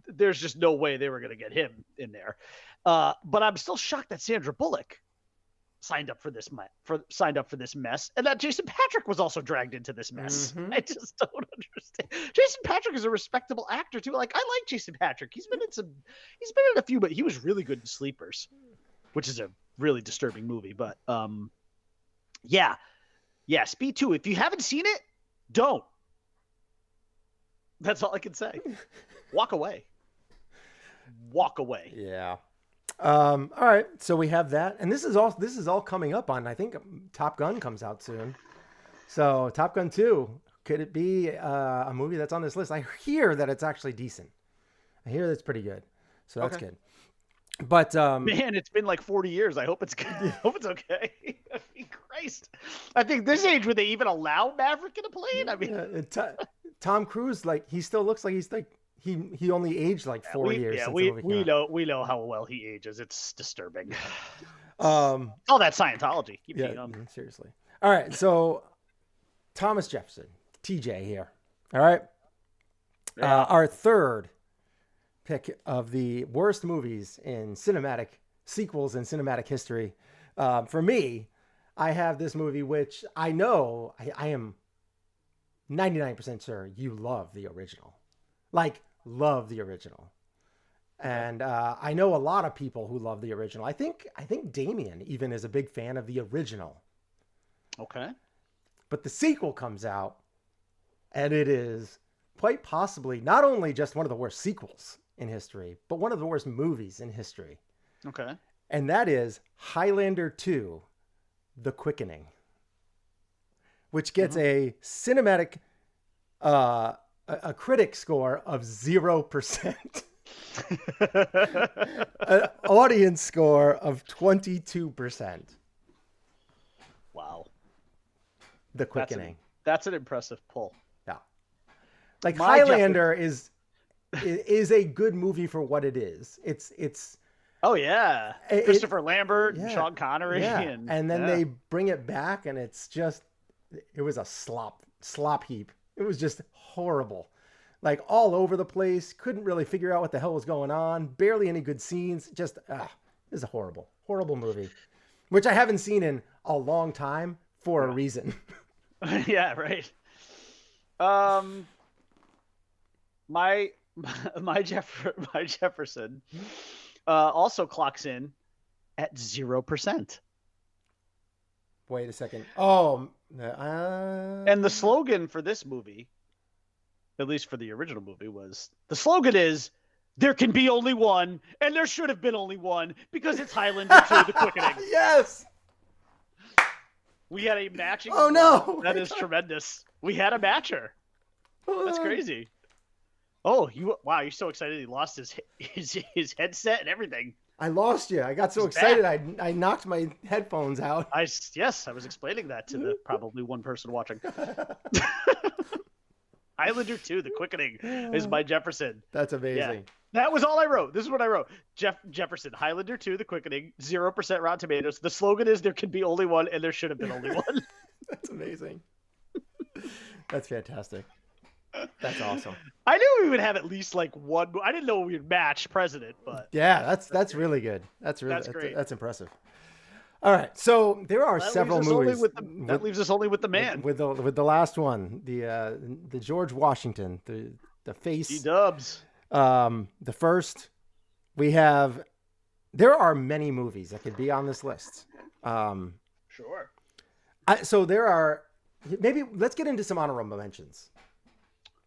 There's just no way they were going to get him in there. But I'm still shocked that Sandra Bullock signed up for this mess, and that Jason Patrick was also dragged into this mess. I just don't understand. Jason Patrick is a respectable actor too. Like, I like Jason Patrick. He's been in a few, but he was really good in Sleepers, which is a really disturbing movie. But yeah, Speed 2. If you haven't seen it, don't. That's all I can say. Walk away. Yeah. All right, so we have that, and this is all coming up on, I think, Top Gun comes out soon. So Top Gun 2, could it be a movie that's on this list? I hear that it's actually decent. I hear that's pretty good, so that's good. But man, it's been like 40 years. I hope it's good. I hope it's okay. I mean, Christ, I think this age would they even allow Maverick in a plane? I mean, Tom Cruise, like, he still looks like he's like. He only aged like 4 years. Yeah, since we know how well he ages. It's disturbing. All that Scientology. Keep seriously. All right, so Thomas Jefferson, TJ here. All right, our third pick of the worst movies in sequels in cinematic history. For me, I have this movie which I know I am 99% sure you love the original. Like, love the original. And I know a lot of people who love the original. I think Damien even is a big fan of the original. Okay. But the sequel comes out, and it is quite possibly not only just one of the worst sequels in history, but one of the worst movies in history. Okay. And that is Highlander 2, The Quickening, which gets a cinematic... a critic score of 0%, an audience score of 22%. Wow. The Quickening. That's an impressive pull. Yeah. Like, Highlander is a good movie for what it is. It's. Oh yeah. Christopher Lambert and Sean Connery. Yeah. And then they bring it back, and it was a slop heap. It was just horrible. Like, all over the place. Couldn't really figure out what the hell was going on. Barely any good scenes. Just, this is a horrible movie. Which I haven't seen in a long time for a reason. Yeah, right. My Jefferson also clocks in at 0%. Wait a second. Oh, and the slogan for this movie, at least for the original movie, the slogan is, "There can be only one, and there should have been only one, because it's Highlander 2, The Quickening." Yes. We had a matching. Oh no, that is tremendous. We had a matcher. That's crazy. Oh, wow! You're so excited he lost his headset and everything. I lost you. I got so excited I knocked my headphones out. Yes, I was explaining that to the probably one person watching. Highlander 2, The Quickening is by Jefferson. That's amazing. Yeah. That was all I wrote. This is what I wrote. Jefferson, Highlander 2, The Quickening, 0% Rotten Tomatoes. The slogan is there can be only one, and there should have been only one. That's amazing. That's fantastic. That's awesome. I knew we would have at least like one. I didn't know we would match president, but yeah, that's really good. That's great. That's impressive. All right, so there are several movies. That leaves us only with the man. With the last one, the George Washington, the face. D-dubs. The first, we have. There are many movies that could be on this list. Sure. So there are. Maybe let's get into some honorable mentions.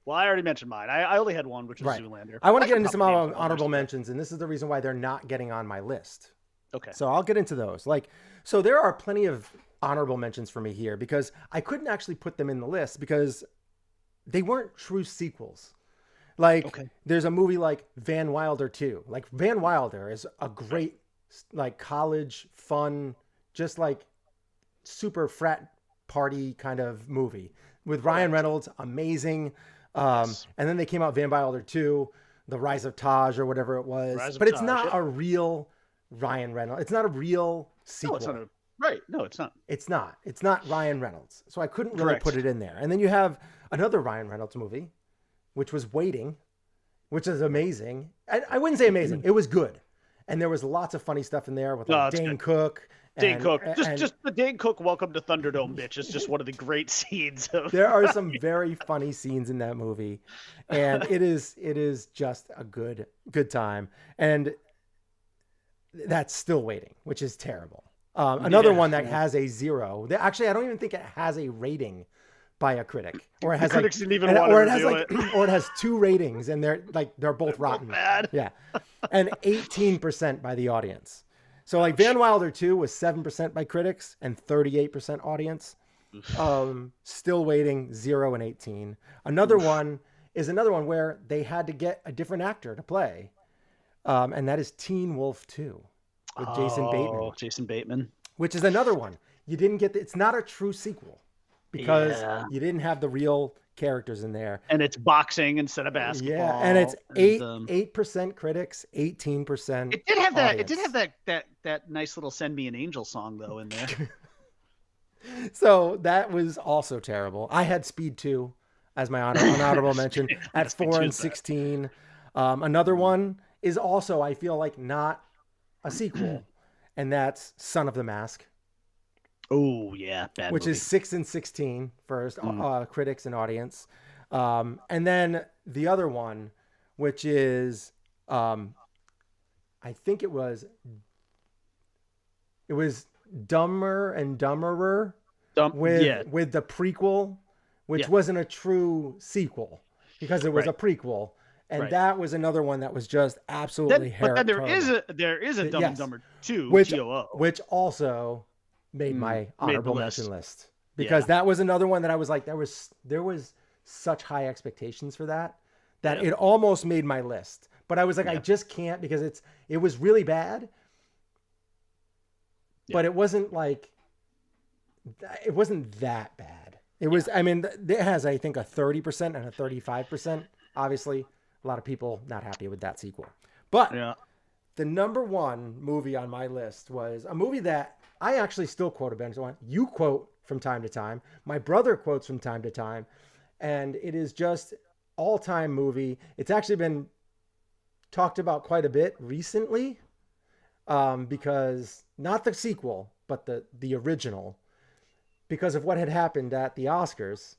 Well, I already mentioned mine. I only had one, which was right. Zoolander. I want to get into some honorable mentions, and this is the reason why they're not getting on my list. Okay. So I'll get into those. So there are plenty of honorable mentions for me here because I couldn't actually put them in the list because they weren't true sequels. There's a movie like Van Wilder 2. Like Van Wilder is a great college fun, just super frat party kind of movie with Ryan Reynolds, amazing. Yes. And then they came out Van Wilder 2, The Rise of Taj or whatever it was. But it's not a real Ryan Reynolds. It's not a real sequel. No, it's not. Right. No, it's not. It's not. It's not Ryan Reynolds. So I couldn't really put it in there. And then you have another Ryan Reynolds movie, which was Waiting, which is amazing. I wouldn't say amazing. It was good. And there was lots of funny stuff in there with Dane Cook. Dane Cook. Just the Dane Cook Welcome to Thunderdome bitch is just one of the great scenes. There are some very funny scenes in that movie. And it is just a good time. And that's Still Waiting, which is terrible. Another one that has a 0. Actually, I don't even think it has a rating by a critic, or it has critics didn't even want to review it. Or it has 2 ratings, and they're both rotten. Bad. Yeah, and 18% by the audience. So Van Wilder 2 was 7% by critics and 38% audience. Still Waiting 0 and 18. Another one where they had to get a different actor to play. And that is Teen Wolf 2 with Jason Bateman. Jason Bateman. Which is another one. You didn't get it's not a true sequel because you didn't have the real characters in there. And it's boxing instead of basketball. Yeah, and it's 8% critics, 18%. It did have that. audience. It did have that nice little "Send Me an Angel" song though in there. So that was also terrible. I had Speed 2 as my honorable mention at 4 and 16. Another one is also, I feel like, not a sequel, and that's Son of the Mask. Oh yeah, which is 6 and 16 first, critics and audience, and then the other one, which is, I think it was Dumber and Dumberer with the prequel, which wasn't a true sequel because it was a prequel. And that was another one that was just absolutely But then there is a Dumb and Dumber 2, which also made my honorable mention list because that was another one that I was like, there was such high expectations for that it almost made my list. But I was like, I just can't because it was really bad. Yeah. But it wasn't that bad. It was, I mean, it has, I think, a 30% and a 35%. Obviously, a lot of people not happy with that sequel. But the number one movie on my list was a movie that I actually still quote a bunch. You quote from time to time. My brother quotes from time to time. And it is just all-time movie. It's actually been talked about quite a bit recently because not the sequel, but the original, because of what had happened at the Oscars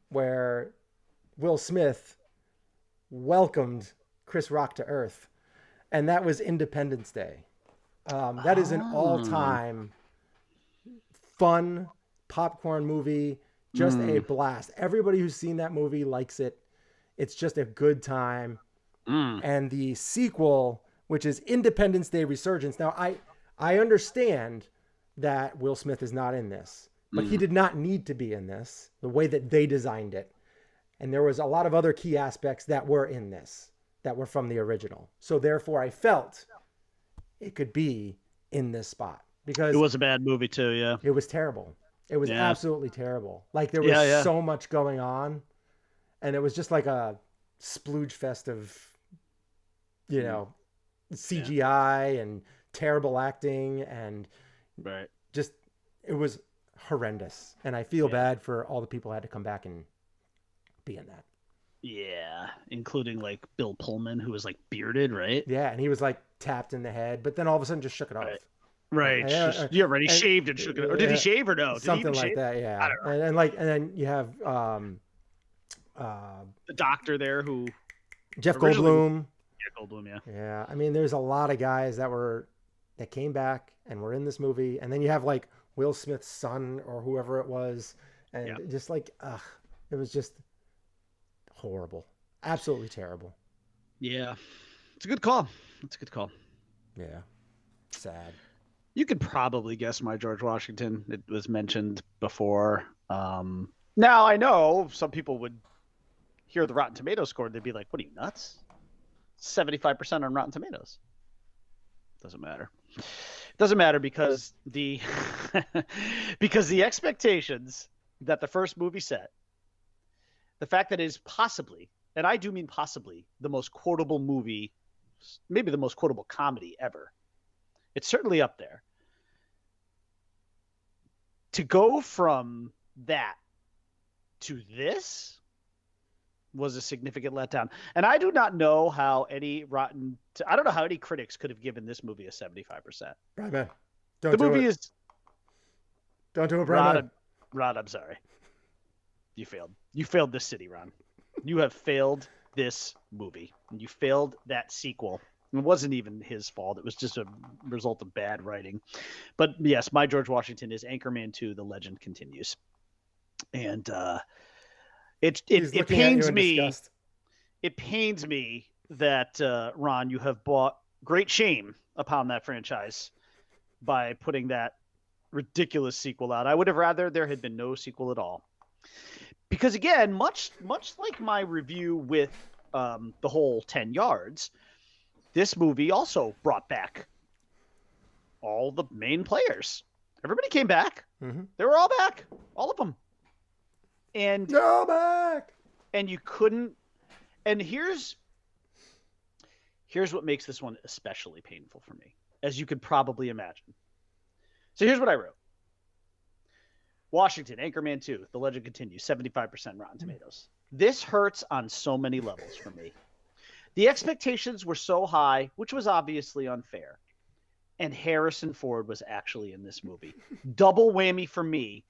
where Will Smith welcomed Chris Rock to Earth, and that was Independence Day. That is an all-time fun popcorn movie, just a blast. Everybody who's seen that movie likes it. It's just a good time. And the sequel, which is Independence Day Resurgence. Now, I understand that Will Smith is not in this, but he did not need to be in this, the way that they designed it. And there was a lot of other key aspects that were in this that were from the original. So therefore I felt it could be in this spot because It was a bad movie too, yeah. it was terrible. It was Yeah. absolutely terrible. Like there was so much going on, and it was just like a splooge fest of, you know, CGI and terrible acting and Right. just, it was horrendous. And I feel bad for all the people who had to come back and be in that. Yeah, including like Bill Pullman, who was like bearded, right? Yeah, and he was like tapped in the head, but then all of a sudden just shook it off. Right. Right. He shaved and shook it. Or did he shave or no? Did Something he like shave? that, yeah. I don't know. And then you have The doctor there who Jeff originally- Goldblum. Yeah, Goldblum, yeah. Yeah, I mean, there's a lot of guys that came back and were in this movie, and then you have like Will Smith's son or whoever it was, and just like, it was just horrible, absolutely terrible. Yeah, it's a good call. It's a good call. Yeah, sad. You could probably guess my George Washington. It was mentioned before. Now I know some people would hear the Rotten Tomatoes score. They'd be like, "What are you nuts? 75% on Rotten Tomatoes." Doesn't matter. Doesn't matter because the because the expectations that the first movie set, the fact that it is possibly, and I do mean possibly, the most quotable movie, maybe the most quotable comedy ever. It's certainly up there. To go from that to this was a significant letdown. And I do not know how any I don't know how any critics could have given this movie a 75%. Right, man. The movie is... Don't do it, Brian. Ron, I'm sorry. You failed. You failed this city, Ron. You have failed this movie. You failed that sequel. It wasn't even his fault. It was just a result of bad writing. But yes, my George Washington is Anchorman 2, The Legend Continues. And it pains me. It pains me that, Ron, you have brought great shame upon that franchise by putting that ridiculous sequel out. I would have rather there had been no sequel at all. Because again, much like my review with the whole 10 Yards, this movie also brought back all the main players. Everybody came back. Mm-hmm. They were all back. All of them. And go back. And you couldn't. And here's what makes this one especially painful for me, as you could probably imagine. So here's what I wrote. Washington, Anchorman 2, The Legend Continues, 75% Rotten Tomatoes. This hurts on so many levels for me. The expectations were so high, which was obviously unfair. And Harrison Ford was actually in this movie. Double whammy for me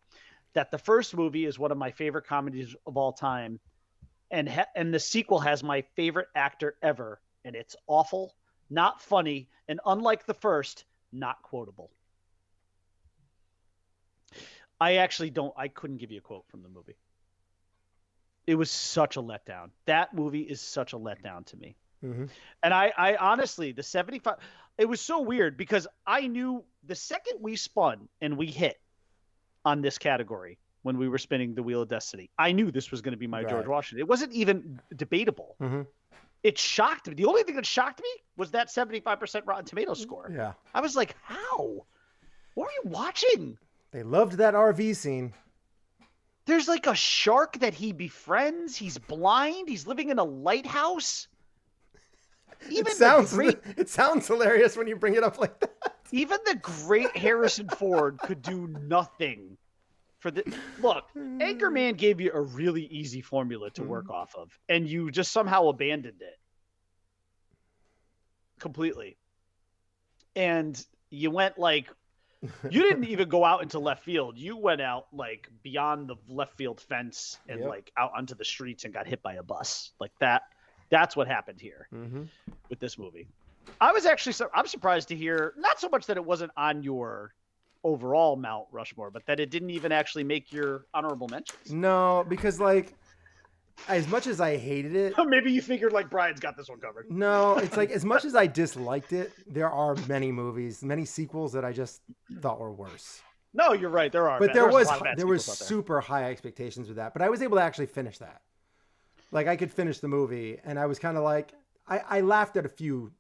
that the first movie is one of my favorite comedies of all time. And the sequel has my favorite actor ever. And it's awful, not funny, and unlike the first, not quotable. I couldn't give you a quote from the movie. It was such a letdown. That movie is such a letdown to me. Mm-hmm. And I honestly, the 75, it was so weird because I knew the second we spun and we hit on this category when we were spinning the Wheel of Destiny, I knew this was going to be my George Washington. It wasn't even debatable. Mm-hmm. It shocked me. The only thing that shocked me was that 75% Rotten Tomatoes score. Yeah. I was like, how? What were you watching? They loved that RV scene. There's like a shark that he befriends. He's blind. He's living in a lighthouse. It sounds hilarious when you bring it up like that. Even the great Harrison Ford could do nothing for the look. Anchorman gave you a really easy formula to work off of, and you just somehow abandoned it completely. And you went like, you didn't even go out into left field. You went out like beyond the left field fence and like out onto the streets and got hit by a bus like that. That's what happened here with this movie. I'm surprised to hear, not so much that it wasn't on your overall Mount Rushmore, but that it didn't even actually make your honorable mentions. No, because like, as much as I hated it, maybe you figured like Brian's got this one covered. No, it's like as much as I disliked it, there are many movies, many sequels that I just thought were worse. No, you're right. There are, but there was super high expectations with that. But I was able to actually finish that. Like, I could finish the movie, and I was kind of like, I laughed at a few.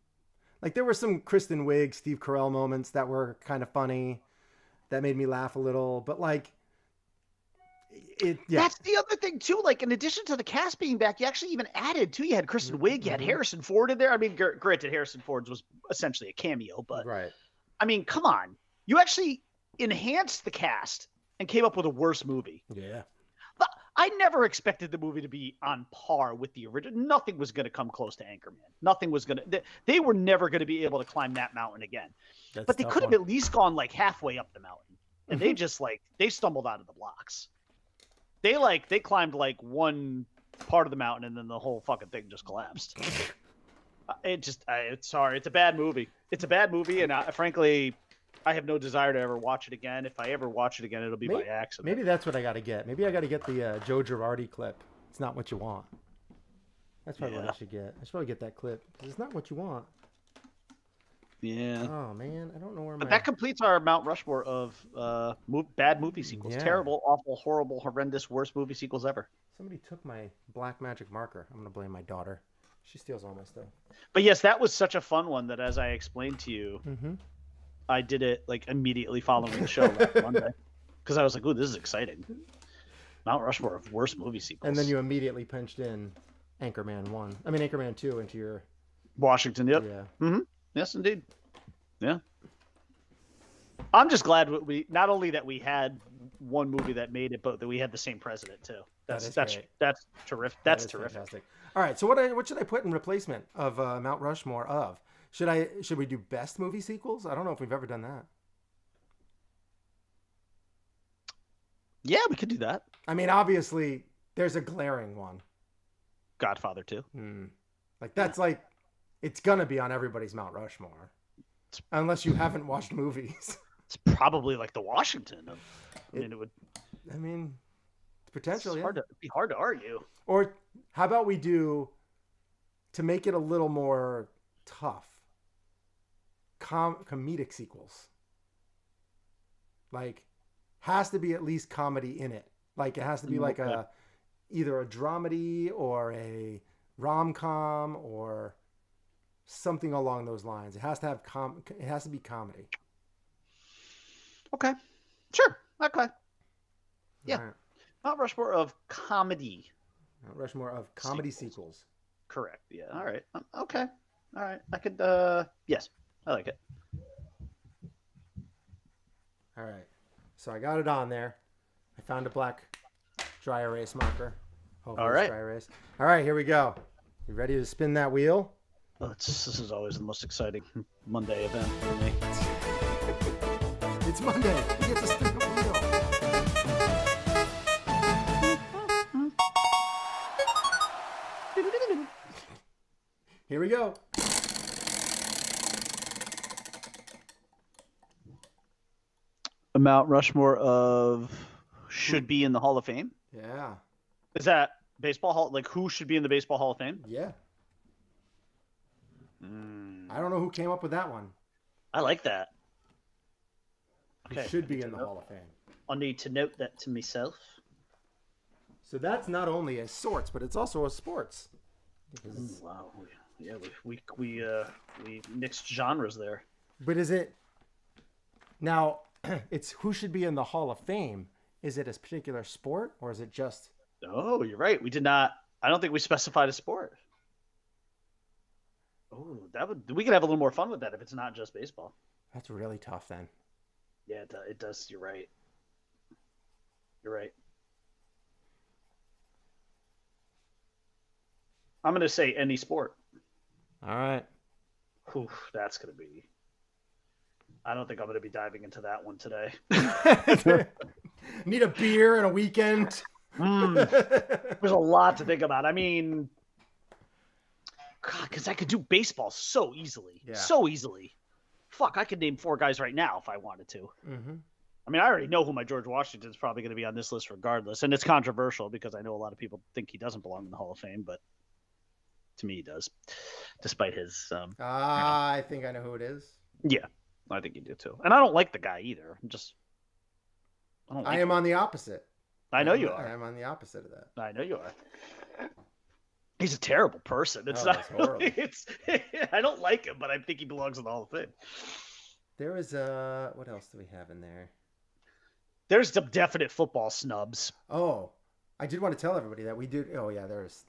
Like, there were some Kristen Wiig, Steve Carell moments that were kind of funny, that made me laugh a little. But, like, yeah. That's the other thing, too. Like, in addition to the cast being back, you actually even added, too. You had Kristen Wiig, you had Harrison Ford in there. I mean, granted, Harrison Ford's was essentially a cameo, but, Right. I mean, come on. You actually enhanced the cast and came up with a worse movie. Yeah. But I never expected the movie to be on par with the original. Nothing was going to come close to Anchorman. Nothing was going to. They were never going to be able to climb that mountain again. But they could have at least gone like halfway up the mountain, and they just they stumbled out of the blocks. They climbed like one part of the mountain, and then the whole fucking thing just collapsed. Sorry, it's a bad movie. It's a bad movie, and frankly, I have no desire to ever watch it again. If I ever watch it again, it'll be by accident. Maybe that's what I got to get. Maybe I got to get the Joe Girardi clip. It's not what you want. That's probably what I should get. I should probably get that clip. It's not what you want. Yeah. Oh, man. I don't know where But that completes our Mount Rushmore of bad movie sequels. Yeah. Terrible, awful, horrible, horrendous, worst movie sequels ever. Somebody took my black magic marker. I'm going to blame my daughter. She steals all my stuff. But yes, that was such a fun one that as I explained to you, I did it like immediately following the show last Monday. Because I was like, ooh, this is exciting. Mount Rushmore of worst movie sequels. And then you immediately punched in Anchorman 2 into your... Washington, yep. Yeah. Mm-hmm. Yes, indeed. Yeah. I'm just glad not only that we had one movie that made it, but that we had the same president too. That's terrific. That's terrific. Fantastic. All right, so what should I put in replacement of Mount Rushmore of? Should we do best movie sequels? I don't know if we've ever done that. Yeah, we could do that. I mean, obviously, there's a glaring one. Godfather 2. Like that's like, it's gonna be on everybody's Mount Rushmore, unless you haven't watched movies. It's probably like the Washington. I mean, potentially. It'd be hard to argue. Or how about we do, to make it a little more tough, comedic sequels. Like, has to be at least comedy in it. Like, it has to be like either a dramedy or a rom-com or something along those lines. It has to have it has to be comedy. Okay. Sure. Okay. Yeah. Right. Mount Rushmore of comedy. Mount Rushmore of comedy sequels. Correct. Yeah. All right. Okay. All right. I could. Yes. I like it. All right. So I got it on there. I found a black dry erase marker. Hopefully All right. Dry erase. All right. Here we go. You ready to spin that wheel? Oh, this is always the most exciting Monday event for me. It's Monday. We get to spin the wheel. Here we go. A Mount Rushmore of should be in the Hall of Fame. Yeah. Is that baseball hall? Like, who should be in the Baseball Hall of Fame? Yeah. I don't know who came up with that one. I like that. Who should be in the Hall of Fame. I need to note that to myself. So that's not only a sorts, but it's also a sports. Wow. Yeah, we mixed genres there. But is it now? It's who should be in the Hall of Fame. Is it a particular sport or is it just? Oh, you're right. We did not. I don't think we specified a sport. Oh, we could have a little more fun with that if it's not just baseball. That's really tough then. Yeah, it does. You're right. You're right. I'm going to say any sport. All right. Oof, that's going to be... I don't think I'm going to be diving into that one today. Need a beer and a weekend. There's a lot to think about. I mean... God, because I could do baseball so easily. Yeah. So easily. Fuck, I could name 4 guys right now if I wanted to. Mm-hmm. I mean, I already know who my George Washington's probably going to be on this list regardless. And it's controversial because I know a lot of people think he doesn't belong in the Hall of Fame, but to me he does, despite his... I think I know who it is. Yeah, I think you do too. And I don't like the guy either. I am on the opposite. I know you are. I am on the opposite of that. I know you are. He's a terrible person. It's Oh, not. that's horrible. I don't like him, but I think he belongs in the Hall of Fame. There was what else do we have in there? There's some definite football snubs. Oh, I did want to tell everybody that we did. Oh yeah, there's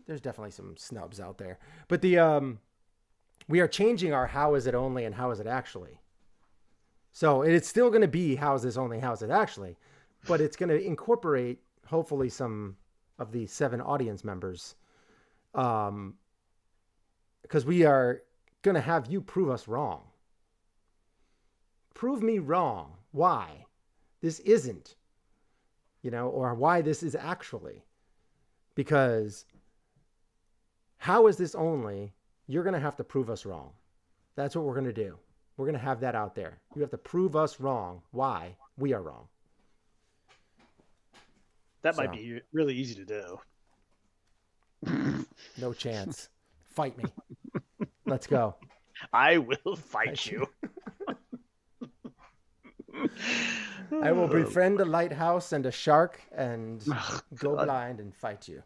definitely some snubs out there. But we are changing our how is it only and how is it actually. So it's still going to be how is this only, how is it actually, but it's going to incorporate hopefully some of the 7 audience members, because we are going to have you prove us wrong. Prove me wrong. Why this isn't, or why this is actually, because how is this only? You're going to have to prove us wrong. That's what we're going to do. We're going to have that out there. You have to prove us wrong. Why we are wrong. That might be really easy to do. No chance. Fight me. Let's go. I will fight you. I will befriend a lighthouse and a shark and go blind and fight you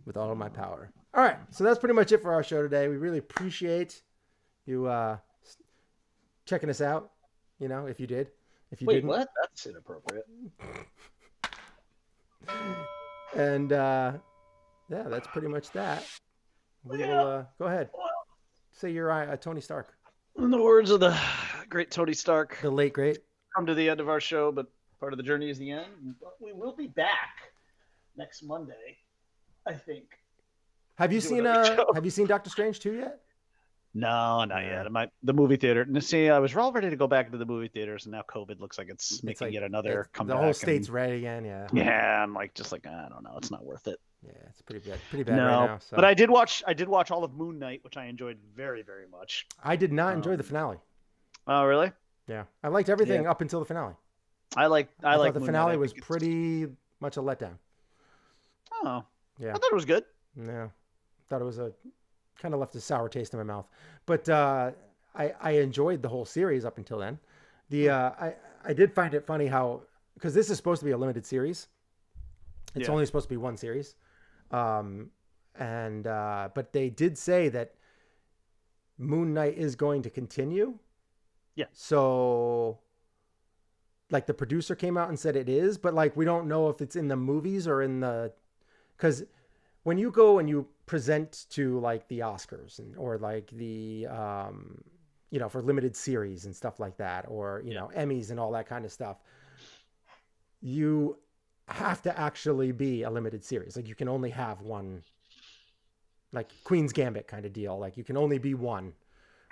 with all of my power. All right. So that's pretty much it for our show today. We really appreciate you checking us out. If you did. If you didn't. What? That's inappropriate. And yeah, that's pretty much that. We will go ahead. Say you're Tony Stark. In the words of the great Tony Stark, The late great. come to the end of our show, but part of the journey is the end. But we will be back next Monday, I think. Have you seen Doctor Strange 2 yet? No, not yet. The movie theater. And see, I was all ready to go back to the movie theaters, and now COVID looks like it's making yet another comeback. The whole state's ready again. Yeah. Yeah, I'm I don't know. It's not worth it. Yeah, it's pretty bad right now. So. But I did watch all of Moon Knight, which I enjoyed very, very much. I did not enjoy the finale. Oh, really? Yeah, I liked everything up until the finale. I thought the finale was pretty much a letdown. Oh, yeah. I thought it was good. Yeah, thought it was kind of left a sour taste in my mouth. But I enjoyed the whole series up until then. I did find it funny how, because this is supposed to be a limited series. It's only supposed to be one series. But they did say that Moon Knight is going to continue. Yeah. So like the producer came out and said it is, but like we don't know if it's in the movies or because when you go and you present to like the Oscars or like the for limited series and stuff like that, or Emmys and all that kind of stuff, you have to actually be a limited series. Like you can only have one, like Queen's Gambit kind of deal. Like you can only be one.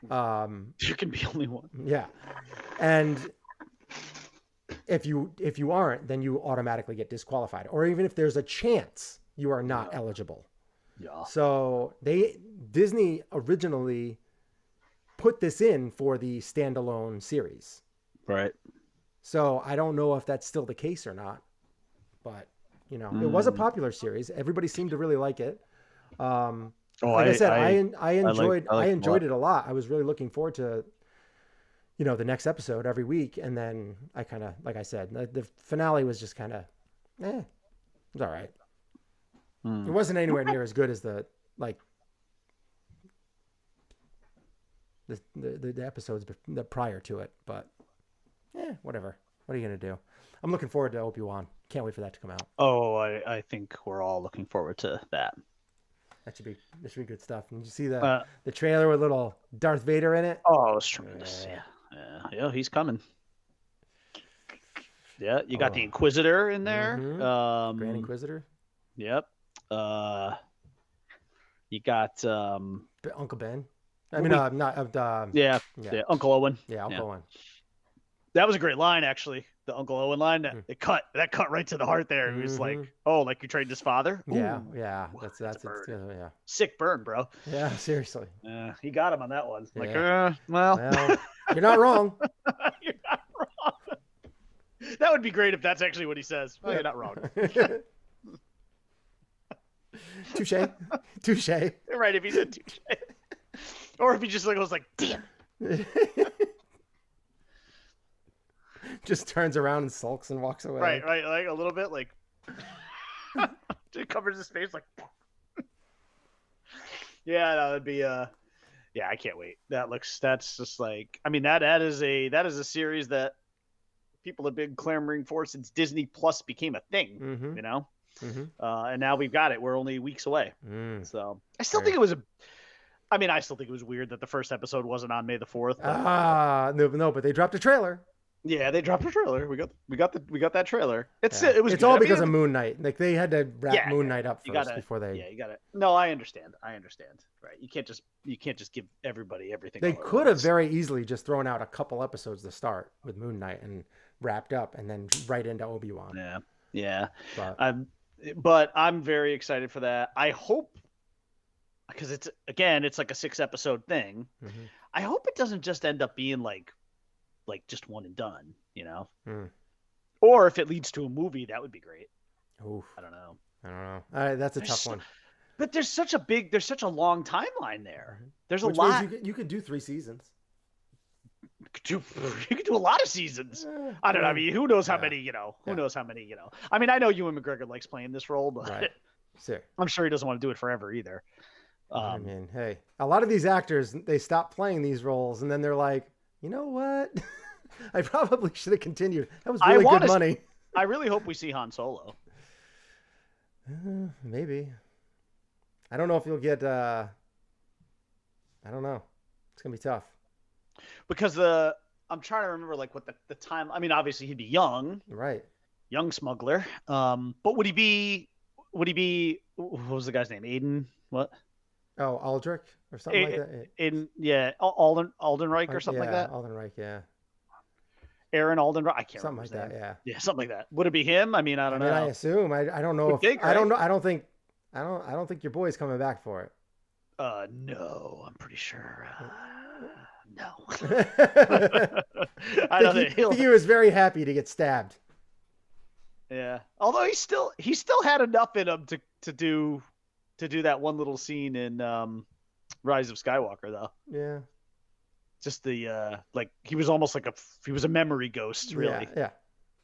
You can be only one. Yeah. And if you aren't, then you automatically get disqualified. Or even if there's a chance, you are not eligible. Yeah. So Disney originally put this in for the standalone series. Right. So I don't know if that's still the case or not, but it was a popular series. Everybody seemed to really like it. Like I said, I enjoyed it a lot. I was really looking forward to, the next episode every week. And then I kind of, like I said, the finale was just kind of, it was all right. It wasn't anywhere near as good as the episodes prior to it, but whatever. What are you going to do? I'm looking forward to Obi-Wan. Can't wait for that to come out. Oh, I think we're all looking forward to that. That should be good stuff. And did you see the trailer with little Darth Vader in it? Oh, it's tremendous. Yeah, he's coming. Yeah, you got the Inquisitor in there. Mm-hmm. Grand Inquisitor. Yep. You got Uncle Ben. I mean, not Uncle Owen. Yeah, Uncle Owen. That was a great line, actually. The Uncle Owen line. That cut right to the heart there. He was like, "Oh, like you trained his father." Yeah, Ooh. yeah. Ooh, That's yeah. Sick burn, bro. Yeah, seriously. He got him on that one. Yeah. Like, well, you're not wrong. You're not wrong. That would be great if that's actually what he says. Well, you're not wrong. Touche. Right, if he said touche. Or if he just goes like, damn. Just turns around and sulks and walks away. Right, like a little bit, like it covers his face, like. Yeah, no, that'd be yeah, I can't wait. That's just like, I mean, that is a series that people have been clamoring for since Disney Plus became a thing, Mm-hmm. you know? Mm-hmm. And now we've got it. We're only weeks away. So I still think it was I still think it was weird that the first episode wasn't on May the 4th. No, but they dropped a trailer. Yeah, they dropped a trailer. We got that trailer. It was It's good. all because of Moon Knight. Like they had to wrap Moon Knight up you first gotta, before they. Yeah, you got it. No, I understand. Right? You can't just give everybody everything. They could have very easily just thrown out a couple episodes to start with Moon Knight and wrapped up, and then right into Obi-Wan. Yeah. But I'm very excited for that. I hope, because it's like a 6-episode thing. Mm-hmm. I hope it doesn't just end up being like just one and done, you know? Or if it leads to a movie, that would be great. Oof. I don't know. All right, that's a tough one. But there's such a long timeline there. Mm-hmm. There's Which a lot. means you could do 3 seasons. You could do a lot of seasons. I don't know. I mean, who knows how many, you know? Who knows how many, you know? I mean, I know Ewan McGregor likes playing this role, but right. I'm sure he doesn't want to do it forever either. I mean, hey, a lot of these actors, they stop playing these roles, and then they're like, you know what? I probably should have continued. That was really good money. I really hope we see Han Solo. Maybe. I don't know if you'll get. I don't know. It's gonna be tough. Because I'm trying to remember like what the time. I mean, obviously he'd be young, right? Young smuggler. But would he be? What was the guy's name? Aiden? What? Oh, Aldrich or something like that. Aiden, yeah, Aldenreich or something like that. Aldenreich, yeah. Aaron Aldenreich. I can't something remember. Something like that, yeah. Yeah, something like that. Would it be him? I mean, I don't know. I assume. I don't know if think, I don't know. I don't think your boy's coming back for it. No, I'm pretty sure. No. I think he was very happy to get stabbed. Yeah. Although he still had enough in him to do that one little scene in Rise of Skywalker, though. Yeah. Just the like he was almost like he was a memory ghost, really. Yeah.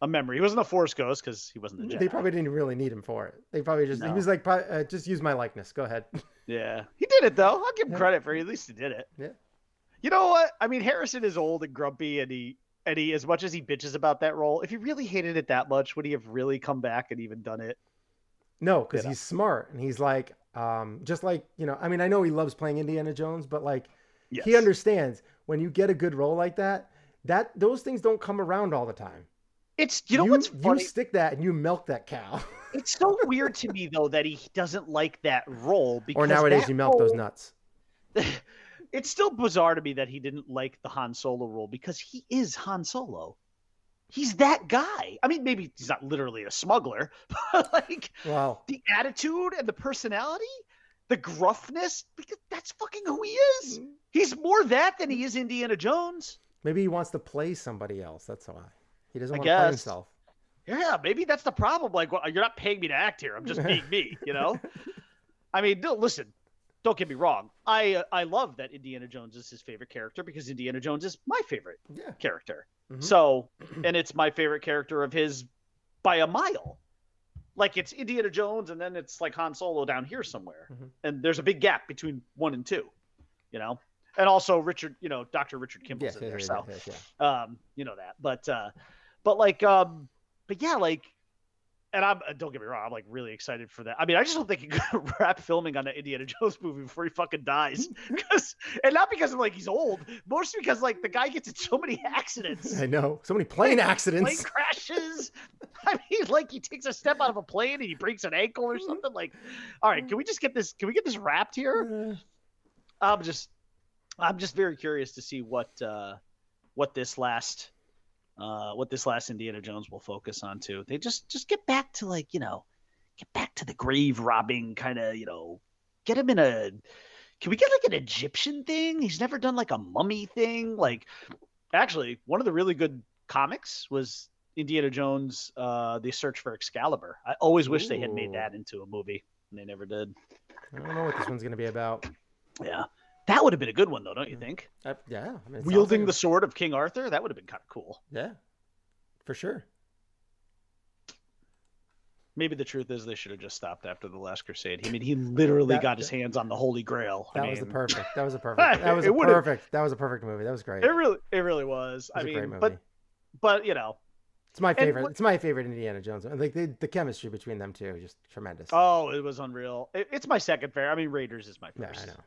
A memory. He wasn't a Force ghost because he wasn't a Jedi. They probably didn't really need him for it. They probably just he was like, just use my likeness. Go ahead. Yeah, he did it though. I'll give him credit for at least he did it. Yeah. You know what? I mean, Harrison is old and grumpy, and he as much as he bitches about that role, if he really hated it that much, would he have really come back and even done it? No, because he's smart and he's like, just like, you know, I mean, I know he loves playing Indiana Jones, but like, he understands when you get a good role like that those things don't come around all the time. It's, you know, what's funny? You stick that and you milk that cow. It's so weird to me though that he doesn't like that role, because or nowadays you milk those nuts. It's still bizarre to me that he didn't like the Han Solo role, because he is Han Solo. He's that guy. I mean, maybe he's not literally a smuggler, but like the attitude and the personality, the gruffness, because that's fucking who he is. He's more that than he is Indiana Jones. Maybe he wants to play somebody else. That's why. He doesn't want to play himself. Yeah, maybe that's the problem. Like, well, you're not paying me to act here. I'm just being me, you know? I mean, listen, don't get me wrong. I love that Indiana Jones is his favorite character, because Indiana Jones is my favorite character. Mm-hmm. So, and it's my favorite character of his by a mile. Like, it's Indiana Jones, and then it's like Han Solo down here somewhere. Mm-hmm. And there's a big gap between 1 and 2, you know? And also Dr. Richard Kimball's in there. You know that. But yeah, like, and don't get me wrong, I'm like really excited for that. I mean, I just don't think he could wrap filming on the Indiana Jones movie before he fucking dies. And not because of like he's old, mostly because like the guy gets in so many accidents. I know, so many plane accidents, plane crashes. I mean, like he takes a step out of a plane and he breaks an ankle or something. Like, all right, can we get this wrapped here? I'm just very curious to see what this last Indiana Jones will focus on too. They just get back to like, get back to the grave robbing kind of, get him can we get like an Egyptian thing? He's never done like a mummy thing. Like, actually, one of the really good comics was Indiana Jones, The Search for Excalibur. I always wish they had made that into a movie, and they never did. I don't know what this one's going to be about. Yeah. That would have been a good one, though, don't you think? Yeah. I mean, wielding the sword of King Arthur, that would have been kind of cool. Yeah, for sure. Maybe the truth is they should have just stopped after the Last Crusade. I mean, he literally got his hands on the Holy Grail. That was a perfect movie. That was great. It really was. It was a great movie. but it's my favorite. It's my favorite Indiana Jones. Like the chemistry between them two, just tremendous. Oh, it was unreal. It's my second favorite. I mean, Raiders is my first. Yeah, I know.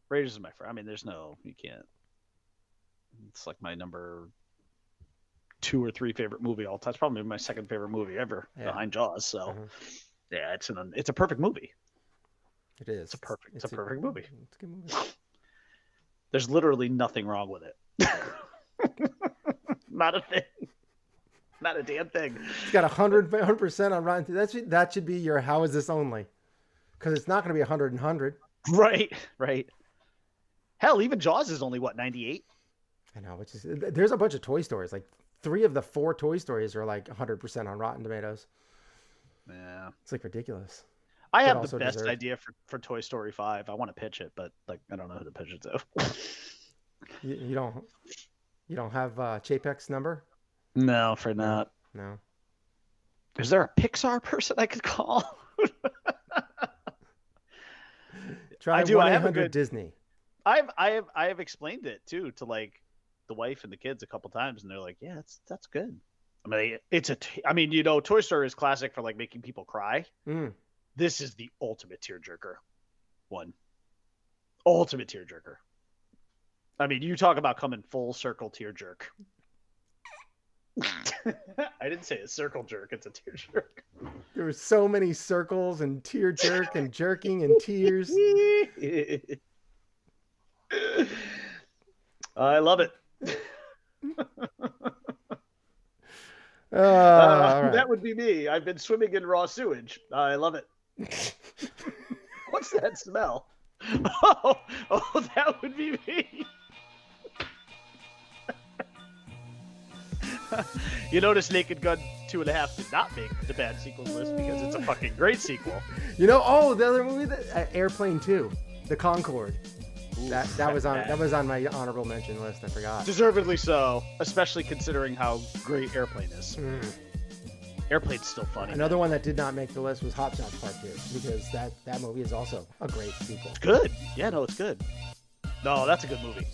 Raiders is my first. I mean, you can't. It's like my number 2 or 3 favorite movie all time. It's probably my second favorite movie ever behind Jaws. So, yeah, it's a perfect movie. It is. It's a perfect movie. It's a good movie. There's literally nothing wrong with it. Not a thing. Not a damn thing. It's got 100% on Rotten. That should be your how is this only, because it's not going to be 100 and 100. Right. Hell, even Jaws is only 98. I know, there's a bunch of Toy Stories. Like 3 of the 4 Toy Stories are like 100% on Rotten Tomatoes. Yeah, it's like ridiculous. I have the best idea for Toy Story 5. I want to pitch it, but like I don't know who to pitch it to. You don't have Chapek's number? No, for not. No. Is there a Pixar person I could call? Try 1-800 Disney. I have explained it too to like the wife and the kids a couple times, and they're like, "Yeah, that's good." I mean, Toy Story is classic for like making people cry. This is the ultimate tearjerker one. Ultimate tearjerker. I mean, you talk about coming full circle tearjerk. I didn't say a circle jerk. It's a tear jerk. There were so many circles and tear jerk and jerking and tears. I love it. Right. That would be me. I've been swimming in raw sewage. I love it. What's that smell? Oh, that would be me. You notice Naked Gun 2.5 did not make the bad sequels list because it's a fucking great sequel. The other movie, Airplane 2, The Concorde. That was on my honorable mention list. I forgot. Deservedly so, especially considering how great Airplane is. Airplane's still funny. Another one that did not make the list was Hot Shots Part 2, because that movie is also a great sequel. It's good. Yeah, no, it's good. No, that's a good movie.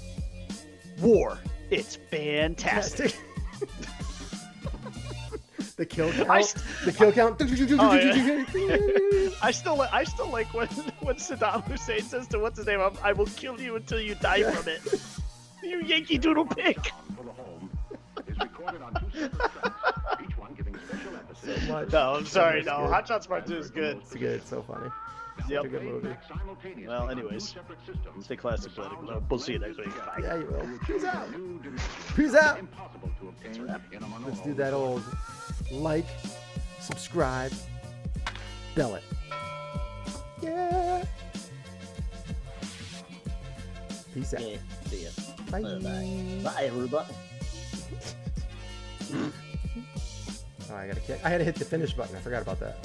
War. It's fantastic. The kill count. The kill count. I still like when Saddam Hussein says to what's his name, "I will kill you until you die from it." You Yankee Doodle pig. No, I'm sorry. No, Hot Shots Part 2 is good. It's good. It's so funny. Yep. It's a good movie. Well, anyways, stay classic political. We'll see you next week. Bye. Yeah, you will. Peace out. Peace out. Let's do that old like, subscribe, bell it. Yeah. Peace out. Yeah, see ya. Bye. Bye, everybody. Oh, I had to hit the finish button. I forgot about that.